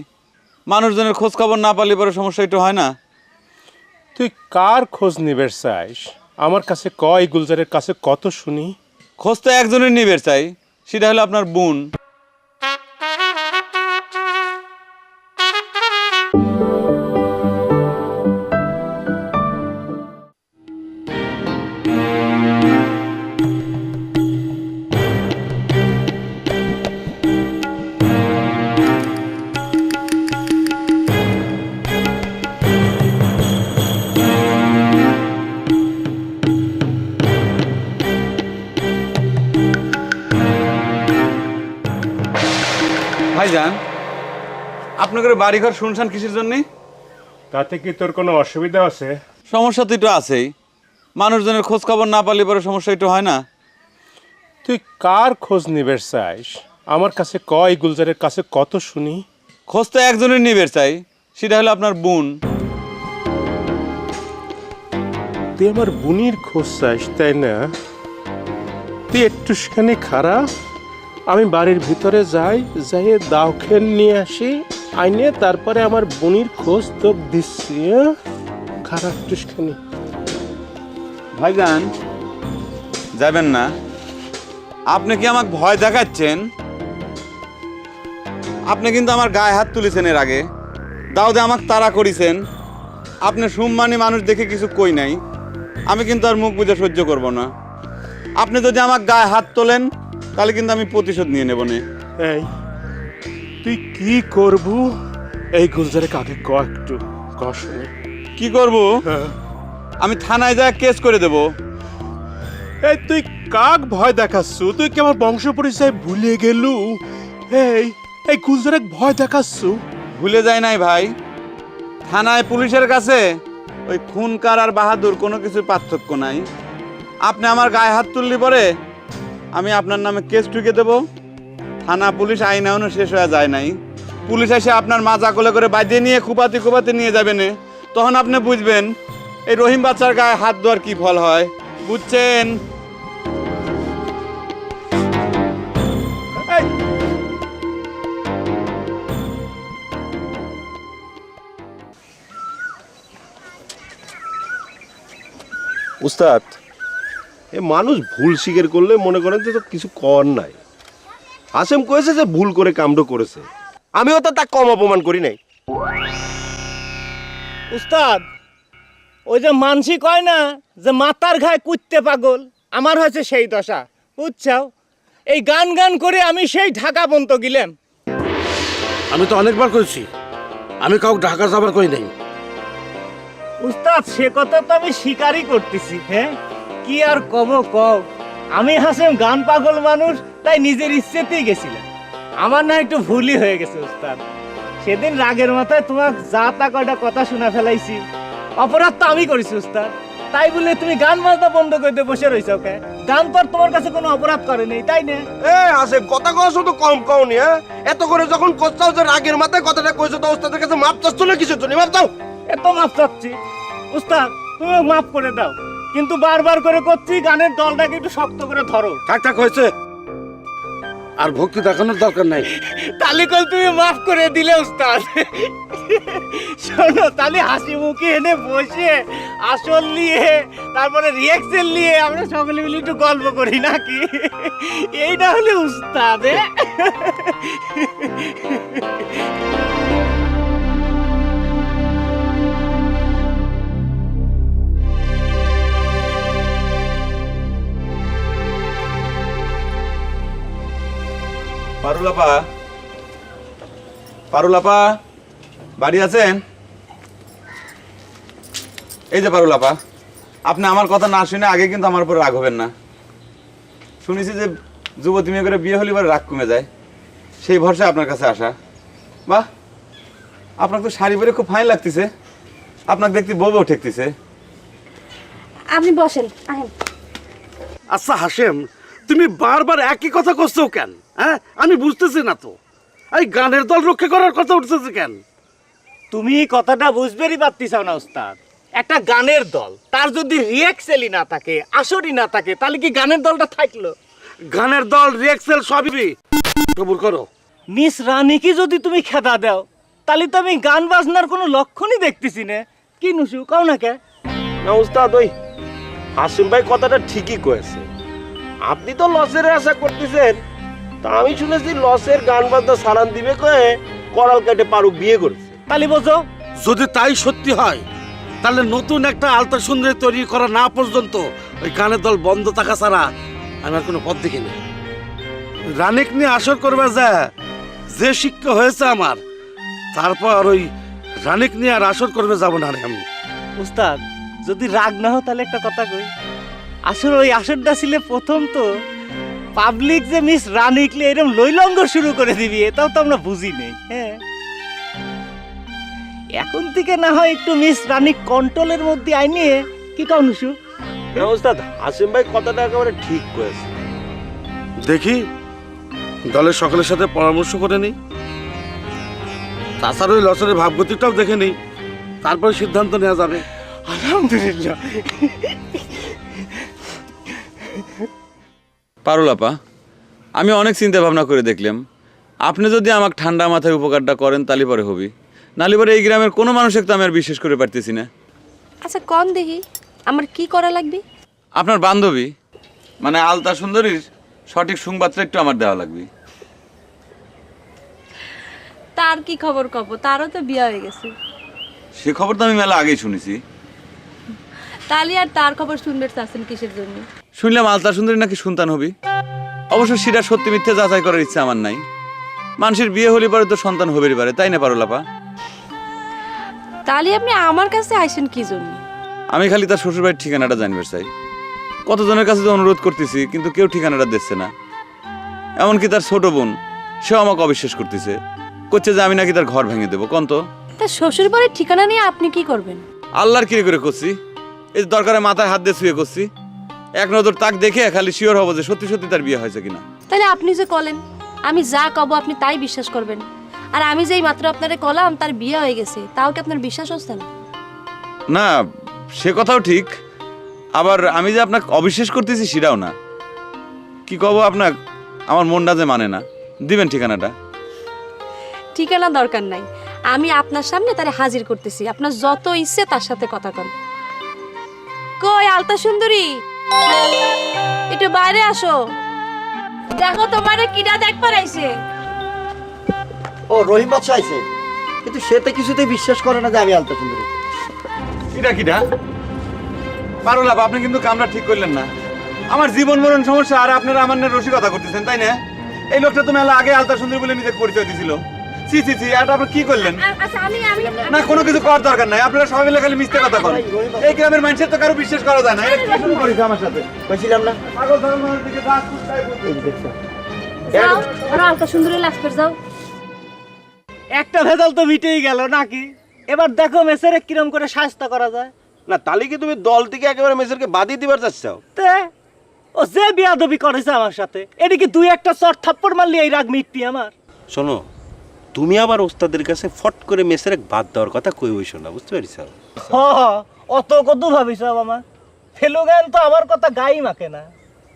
মানুষজনের খোঁজ খবর না পালে পরে সমস্যা একটু হয় না? তুই কার খোঁজ নিবে চাইস? আমার কাছে কয়, গুলজারের কাছে কত শুনি। খোঁজ তো একজনের নিবে চাই, সেটা হলো আপনার বোন। ভাইজান, আপনাদের বাড়িঘর শুনশান কিসের জন্য? তাতে কি তোর কোনো অসুবিধা আছে? সমস্যা তো একটু আছেই। মানুষজনের খোঁজ খবর না পালে পরে সমস্যা একটু হয় না? তুই কার খোঁজ নিবে চাইস? আমার কাছে কয়, গুলজারের কাছে কত শুনি। খোঁজ তো একজনের নিবে চাই, সেটা হলো আপনার বোন। তুই আমার বোনের খোঁজ চাইস, তাই না? তুই একটুখানি খারাপ, আমি বাড়ির ভিতরে যাই, যাই দাও খেল নিয়ে আসি, আইনে তারপরে আমার বোনের খোঁজ তোক দিচ্ছি। খারাপ একটুখানি। ভাইজান, যাবেন না? আপনি কি আমাকে ভয় দেখাচ্ছেন? আপনি কিন্তু আমার গায়ে হাত তুলেছেন এর আগে, দাউদে আমাকে তাড়া করেছেন। আপনি সম্মানী মানুষ দেখে কিছু কই নাই, আমি কিন্তু আর মুখ বুঝে সহ্য করব না। আপনি যদি আমাকে গায়ে হাত তোলেন তাহলে কিন্তু আমি প্রতিশোধ নিয়ে নেব না। এই তুই কি করবু? এই গুলজারে কাকে ক একটু ক শুনে। কি করব? আমি থানায় যা কেস করে দেব। এই তুই কাক ভয় দেখাচ্ছ? তুই কি আমার বংশ পরিচয় ভুলে গেলু? এই এই গুলজারের ভয় দেখাচ্ছ? ভুলে যায় নাই ভাই, থানায় পুলিশের কাছে ওই খুনকার আর বাহাদুর কোনো কিছুর পার্থক্য নাই। আপনি আমার গায়ে হাত তুললি পরে আমি আপনার নামে কেস ঠুকে দেব। থানা পুলিশ আইন এখনো শেষ হয়ে যায় নাই, পুলিশ এসে আপনার মাজা কোলে করে বাঁধিয়ে নিয়ে খুপাতে খুপাতে নিয়ে যাবে না। তখন আপনি বুঝবেন এই রহিম বাচ্চার গায়ে হাত দেওয়ার কি ফল হয়, বুঝছেন? এই, উস্তাদ, এ মানুষ ভুল স্বীকার করলে মনে করেন যে তো কিছু কর নাই। হাসেম কয়েছে যে ভুল করে কামড করেছে, আমিও তো তা কম অপমান করি নাই। উস্তাদ, ওই যে মানসি কয় না যে মাতার ঘায়ে কুত্তে পাগল, আমার হয়েছে সেই দশা, বুঝছাও? এই গান গান করে আমি সেই ঢাকা পর্যন্ত গেলাম। আমি তো অনেকবার কইছি, আমি কাউকে ঢাকা যাবার কই নাই। উস্তাদ, সে কথা তো আমি স্বীকারই করতেছি। হ্যাঁ, কি আর কব কও, আমি হাসেম গান পাগল মানুষ, তাই নিজের ইচ্ছেতেই গেছিলাম। আমার না একটু ভুলই হয়ে গেছে উস্তাদ। সেদিন রাগের মাথায় তোমাকে যা তা কয়টা কথা শোনা ফেলাইছি, অপরাধ তো আমি করেছি উস্তাদ। তাই বলে তুমি গান বাজনা বন্ধ করে দিয়ে বসে রইছো কে? গান তো আর তোমার কাছে কোনো অপরাধ করে নেই, তাই না? এ হাসেম, কথা কওয়া তো কম কওনি। হ্যাঁ, এত করে যখন কোথাও যে রাগের মাথায় কথাটা কইছো, তো ওস্তাদের কাছে মাপ চাচ্ছ না কিসের জন্য? মাপ দাও। এত মাপ চাচ্ছি উস্তাদ, তুমি মাফ করে দাও, কিন্তু বারবার করে করছি গানের দলটাকে একটু শক্ত করে ধরো। থাক থাক হয়েছে, আর ভক্তি দেখানোর দরকার নাই। তালিকল তুমি মাফ করে দিলে উস্তাদ। শোনো, তাহলে হাসি মুখে এনে বসে আসল নিয়ে তারপরে রিয়াকশন নিয়ে আমরা সকলে মিলে একটু গল্প করি নাকি? এইটা হলে উস্তাদ। পারুলাপা, পারুলাপা বাড়ি আছেন? এই যে পারুলাপা, আপনি আমার কথা না শুনে আগে কিন্তু আমার উপর রাগ হবেন না। শুনেছি যে যুবতী মেয়ে করে বিয়ে হলে পরে রাগ কমে যায়, সেই ভরসায় আপনার কাছে আসা। বাহ, আপনাকে তো শাড়ি পরে খুব ফাইন লাগতেছে, আপনাকে দেখতে বউও ঠেকতেছে। আপনি বসেন, আহেন। আচ্ছা হাসেম, তুমি বারবার একই কথা করছো কেন? হ্যাঁ, আমি বুঝতেছি না তো। এই গানের দল রক্ষা করার কথা উঠতেছে কেন? তুমি কথাটা বুঝবেরই পারতিস না উস্তাদ। একটা গানের দল, তার যদি রিয়াকশনই না থাকে, আসরই না থাকে, তাহলে কি গানের দলটা থাকলো? গানের দল রিয়েক্সেল সবই কবুল করো। মিস রানীকে যদি তুমি খেদা দাও, তাহলে তো আমি গান বাজনার কোনো লক্ষণই দেখতেছি না। কি নুসু, কাও না কে? না উস্তাদ, ওই হাসিম ভাই কথাটা ঠিকই কয়েছে। আপনি তো লসের আশা করতেছেন, তা আমি শুনেছি লসের গান বাজনা সালান দিবে কয়ে করাল কেটে পারুক বিয়ে করেছে। তাহলে বোঝো, যদি তাই সত্যি হয়, তাহলে নতুন একটা আলতা সুন্দরী তৈরি করা না পর্যন্ত ওই গানের দল বন্ধ থাকা ছাড়া আমি আর কোনো পথ দেখি না। রানিক নিয়ে আসর করবে যে শিক্ষা হয়েছে আমার, তারপর ওই রানিক নিয়ে আর আসর করবে যাবো না আমি। উস্তাদ যদি রাগ না হয় তাহলে একটা কথা কই, আসলে ওই আসরটা ছিল প্রথম তো পাবলিক যে মিস রানিকলে এরকম লইলঙ্গ শুরু করে দিবি, এটাও তো আমরা বুঝি নেই। হ্যাঁ, এখন থেকে না হয় একটু মিস রানিক কন্ট্রোলের মধ্যে আইনে, কি কাউ নুসু? না উস্তাদ, হাসিম ভাই কথাটা একেবারে ঠিক কয়েছে। দেখি দলের সকলের সাথে পরামর্শ করে নিই, তাছাড়া ওই লসের ভাবগতিটাও দেখে নিই, তারপরে সিদ্ধান্ত নেওয়া যাবে। আলহামদুলিল্লাহ। পারুলাপা, আমি অনেক চিন্তা ভাবনা করে দেখলাম, আপনি যদি আমাকে ঠান্ডা মাথায় উপকারটা করেন তাহলে পরে হবি, নাহলে পরে এই গ্রামের কোনো মানুষকে তো আমি আর বিশ্বাস করে পারতেছি না। আচ্ছা কোন দেখি আমার কি করা লাগবে? আপনার বান্ধবী মানে আলতা সুন্দরীর সঠিক সংবাদটা একটু আমার দেওয়া লাগবে। তার কি খবর কব? তারও তো বিয়ে হয়ে গেছে। সে খবর তো আমি মেলা আগেই শুনেছি। তাহলে আর তার খবর শুনবে চাচ্ছেন কিসের জন্য? শুনলাম আলতা সুন্দরী নাকি সন্তান হবি। অবশ্য সেটা সত্যি মিথ্যে যাচাই করার ইচ্ছা আমার নাই। মানুষের বিয়ে হলে পরে তো সন্তান হবেই পারে, তাই না পারুলাপা? তাহলে আপনি আমার কাছে আইসেন কি জন্য? আমি খালি তার শ্বশুরবাড়ির ঠিকানাটা জানবার চাই। কতজনের কাছে তো অনুরোধ করতেছি, কিন্তু কেউ ঠিকানাটা দিচ্ছে না। এমনকি তার ছোট বোন, সেও আমাকে অবিশ্বাস করতেছে, করছে যে আমি নাকি তার ঘর ভেঙে দেবো। কন্ত তার শ্বশুর বাড়ির ঠিকানা নিয়ে আপনি কি করবেন? আল্লাহর কিরে করে করছি, এই দরকারে মাথায় হাত দিয়ে শুয়ে করছি। এক নজর তাক দেখে খালি শিওর হবো যে সত্যি সত্যি তার বিয়ে হয়েছে কিনা। তাহলে আপনি যে কলেন আমি যা কব আপনি তাই বিশ্বাস করবেন, আর আমি যেই মাত্র আপনারে কলাম তার বিয়ে হয়ে গেছে, তাও কি আপনার বিশ্বাস হচ্ছে না? না, সে কথাও ঠিক, আবার আমি যে আপনাকে অবিশ্বাস করতেছি সেটাও না। কি কব আপনাকে, আমার মনটা যে মানে না। দিবেন ঠিকানাটা? ঠিকানা দরকার নাই, আমি আপনার সামনে তারে হাজির করতেছি, আপনার যত ইচ্ছে তার সাথে কথা কন। কই আলতা সুন্দরী, একটু বাইরে আসো, দেখো তোমারে কিডা দেখবার আইছে। ও রহিম বাদশা আইছে, কিন্তু সে তো কিছুতেই বিশ্বাস করে না যে আমি আলতা সুন্দরী। কিটা কিটা পারোলাপ, আপনি কিন্তু কামটা ঠিক করলেন না। আমার জীবন মরণ সমস্যা, আর আপনারা আমার না রসিকতা করতেছেন, তাই না? এই লোকটা তো মেলা আগে আলতা সুন্দরী বলে নিজেকে পরিচয় দিছিল। সি সি সি, এটা আপনি কি করলেন? আচ্ছা আমি না, কোনো কিছু করার দরকার নাই, আপনারা সবাই মিলে খালি মিথ্যে কথা বলেন। এই গ্রামের মানুষের তো কারো বিশ্বাস করা যায় না। এটা কি শুরু করেছে আমার সাথে? বলছিলাম না পাগল ধর্মের দিকে দাস কুস্তায় বলতে। যাও ওরা আলতা সুন্দরী লাশ করে যাও। একটা ভেজাল তো মিটেই গেল নাকি? এবার দেখো মেসেরে কিরম করে শাস্তা করা যায়। না তাহলে কি তুমি দল থেকে একেবারে মেসেরকে বাদিয়ে দিবার চাচ্ছাও? তে ও যে বিয়াদবি করেছে আমার সাথে, এদিকে দুই একটা চট থাপ্পড় মারলি এই রাগ মিটতি আমার। শোনো, তুমি আবার ওস্তাদের কাছে ফট করে মেসের বাদ দেওয়ার কথা কই হইছো না, বুঝতে পারিস? হ অত কত ভাবিস আমার ফেলুগান তো আমার কথা গাই মাকে না।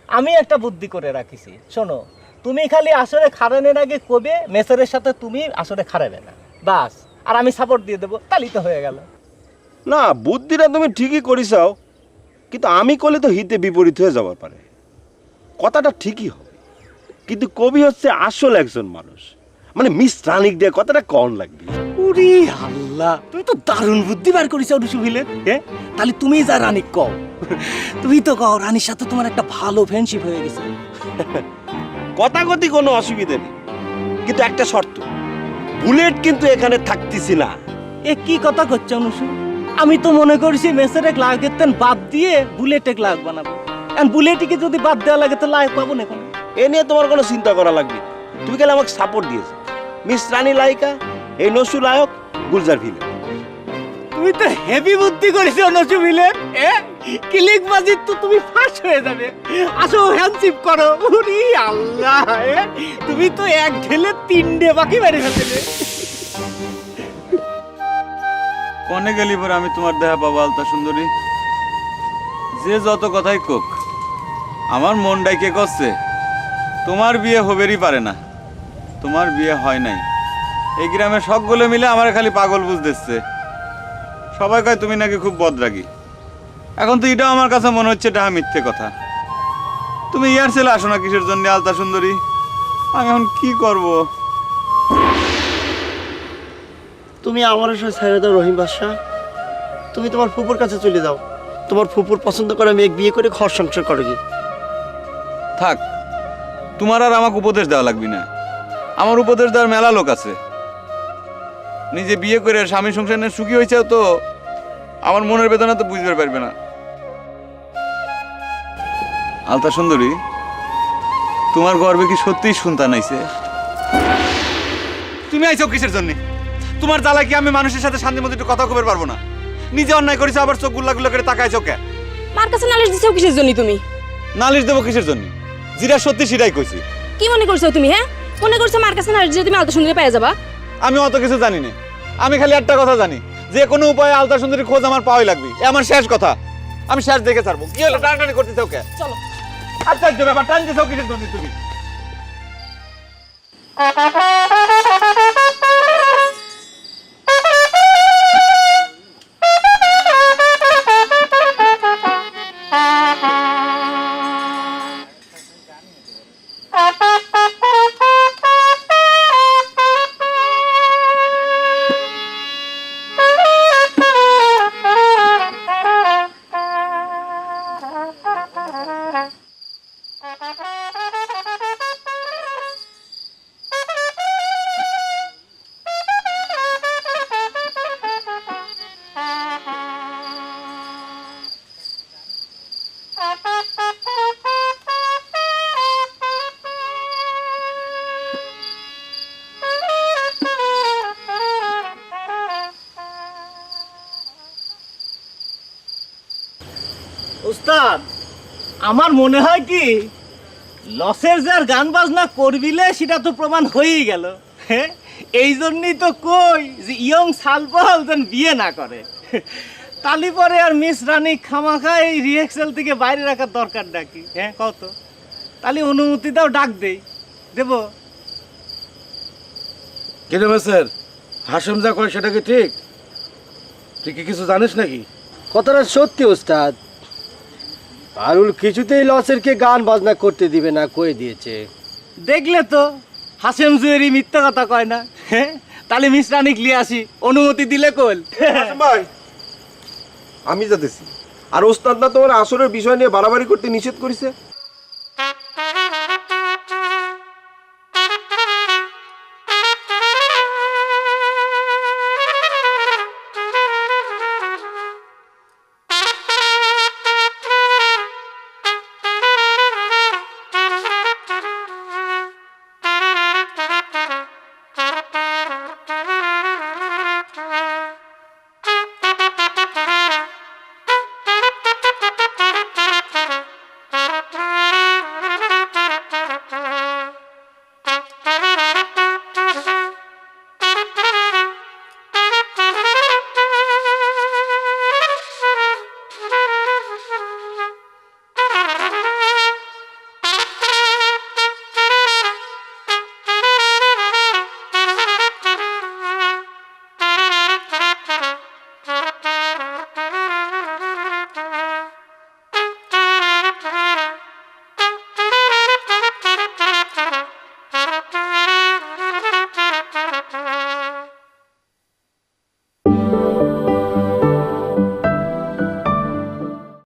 আমি একটা বুদ্ধি করে রাখিছি, শোনো, তুমি খালি আসরে খারানের আগে কবে মেসেরের সাথে তুমি আসরে খারাবে না, বাস, আর আমি সাপোর্ট দিয়ে দেবো, তালি তো হয়ে গেল। না, বুদ্ধিটা তুমি ঠিকই করিসাও, কিন্তু আমি করলে তো হিতে বিপরীত হয়ে যাবার পারে। কথাটা ঠিকই হবে, কিন্তু কবি হচ্ছে আসল একজন মানুষ, মানে মিস রানিক দিয়ে কথাটা কম লাগবে। উরি আল্লাহ, তুমি তো দারুণ বুদ্ধি বার করেছো রুসুভিলের। হ্যাঁ, তাহলে তুমি যা রানী কও, তুমি তো কও রানীর সাথে তোমার একটা ভালো ফ্রেন্ডশিপ হয়ে গেছে। কথাগতি কোনো অসুবিধা নেই, কিন্তু একটা শর্ত, বুলেট কিন্তু এখানে থাকতেছি না। এ কি কথা করছো অনুসু? আমি তো মনে করছি মেসের এক লাগেতেন বাদ দিয়ে বুলেট এক লাগ বানাবো, আর বুলেটিকে যদি বাদ দেওয়া লাগে তো লাগ পাবো না এখন। এ নিয়ে তোমার কোনো চিন্তা করা লাগবে, তুমি গেলে আমাকে সাপোর্ট দিয়েছো। মিস রানী লাইকা, এই নসু লায়ক, গুলজার ভিলে। তুমি তো হেভি বুদ্ধি করেছো নসুভিলের। ক্লিক বাজি তো তুমি ফার্স্ট হয়ে যাবে। আসো হ্যান্ডশিপ করো। উরি আল্লাহ, তুমি তো এক ঢেলে তিনটে বাকি মেরে ফেললে। কনে গেলি পরে আমি তোমার দেখা পাবো আলতা সুন্দরী? যে যত কথাই কোক, আমার মন ডাইকে করছে তোমার বিয়ে হবেরই পারে না। তোমার বিয়ে হয় নাই। এই গ্রামে সবগুলো মিলে আমার খালি পাগল বুঝতেছে। সবাই কয় তুমি নাকি খুব বদরাগী। এখন তো এটাও আমার কাছে মনে হচ্ছে এটা মিথ্যে কথা। তুমি ইয়ার ছেলে আসো না কিসের জন্য আলতা সুন্দরী? আমি এখন কি করব? তুমি আমার সাথে ছেড়ে দাও রহিম বাদশা, তুমি তোমার ফুপুর কাছে চলে যাও। তোমার ফুপুর পছন্দ করে মেয়ে বিয়ে করে ঘর সংসার করো কি। থাক, তোমার আর আমাকে উপদেশ দেওয়া লাগবে না। আমার উপদেশ দেওয়ার মেলা লোক আছে। নিজে বিয়ে করে স্বামী সংসার নিয়ে সুখী হয়েছে তো আমার মনের বেদনা তো বুঝতে পারবে না। আলতা সুন্দরী, তোমার গর্বে কি সত্যিই সন্তান আইছে? তুমি আইছো কিসের জন্য? তোমার জ্বালা কি আমি মানুষের সাথে শান্তির মধ্যে একটু কথা কবে পারবো না? নিজে অন্যায় করেছো, আবার চোখ গুল্লা গুল্লা করে তাকাইছো কে? মার কাছে নালিশ দিছো কিসের জন্য তুমি? নালিশ দেবো কিসের জন্য? যেটা সত্যি সেটাই কইছি। কি মনে করছো তুমি? হ্যাঁ, মনে করছো মার কাছে নালিশ দিয়ে তুমি আলতা সুন্দরী পেয়ে যাবা? আমি অত কিছু জানি না। আমি খালি একটা কথা জানি, যে কোনো উপায়ে আলতা সুন্দরীর খোঁজ আমার পাওয়াই লাগবে। এ আমার শেষ কথা। আমি শেষ দেখে ছাড়বো। কি হলো টানাটানি করতেছো কে? চলো। আচ্ছা ব্যাপার টানতেছো কিসের জন্য তুমি? উস্তাদ আমার মনে হয় কি লসের যে আর গান বাজনা করবিলে সেটা তো প্রমাণ হয়েই গেল। হ্যাঁ, এই জন্যই তো কই যে ইয়ং সালপাল যেন বিয়ে না করে। তালি পরে আর মিস রানী খামাখা এই রিহেক্সেল থেকে বাইরে রাখার দরকার নাকি? হ্যাঁ কত তাহলে অনুমতি দাও, ডাক দেই, দেব। কিরে মেসের, হাসেম যা কয় সেটা কি ঠিক? তুই কি কিছু জানিস নাকি? কথাটা সত্যি ওস্তাদ, পারুল কিছুতেই লসেরকে গান বাজনা করতে দিবে না, কয়ে দিয়েছে। দেখলে তো হাসেম জুয়েরি মিথ্যা কথা কয় না। হ্যাঁ, তাহলে মিস রানীক লিয়ে আসি, অনুমতি দিলে কল। হাসেম ভাই, আমি যাতেছি। আর ওস্তাদ না তোমার আসরের বিষয় নিয়ে বাড়াবাড়ি করতে নিষেধ করেছে?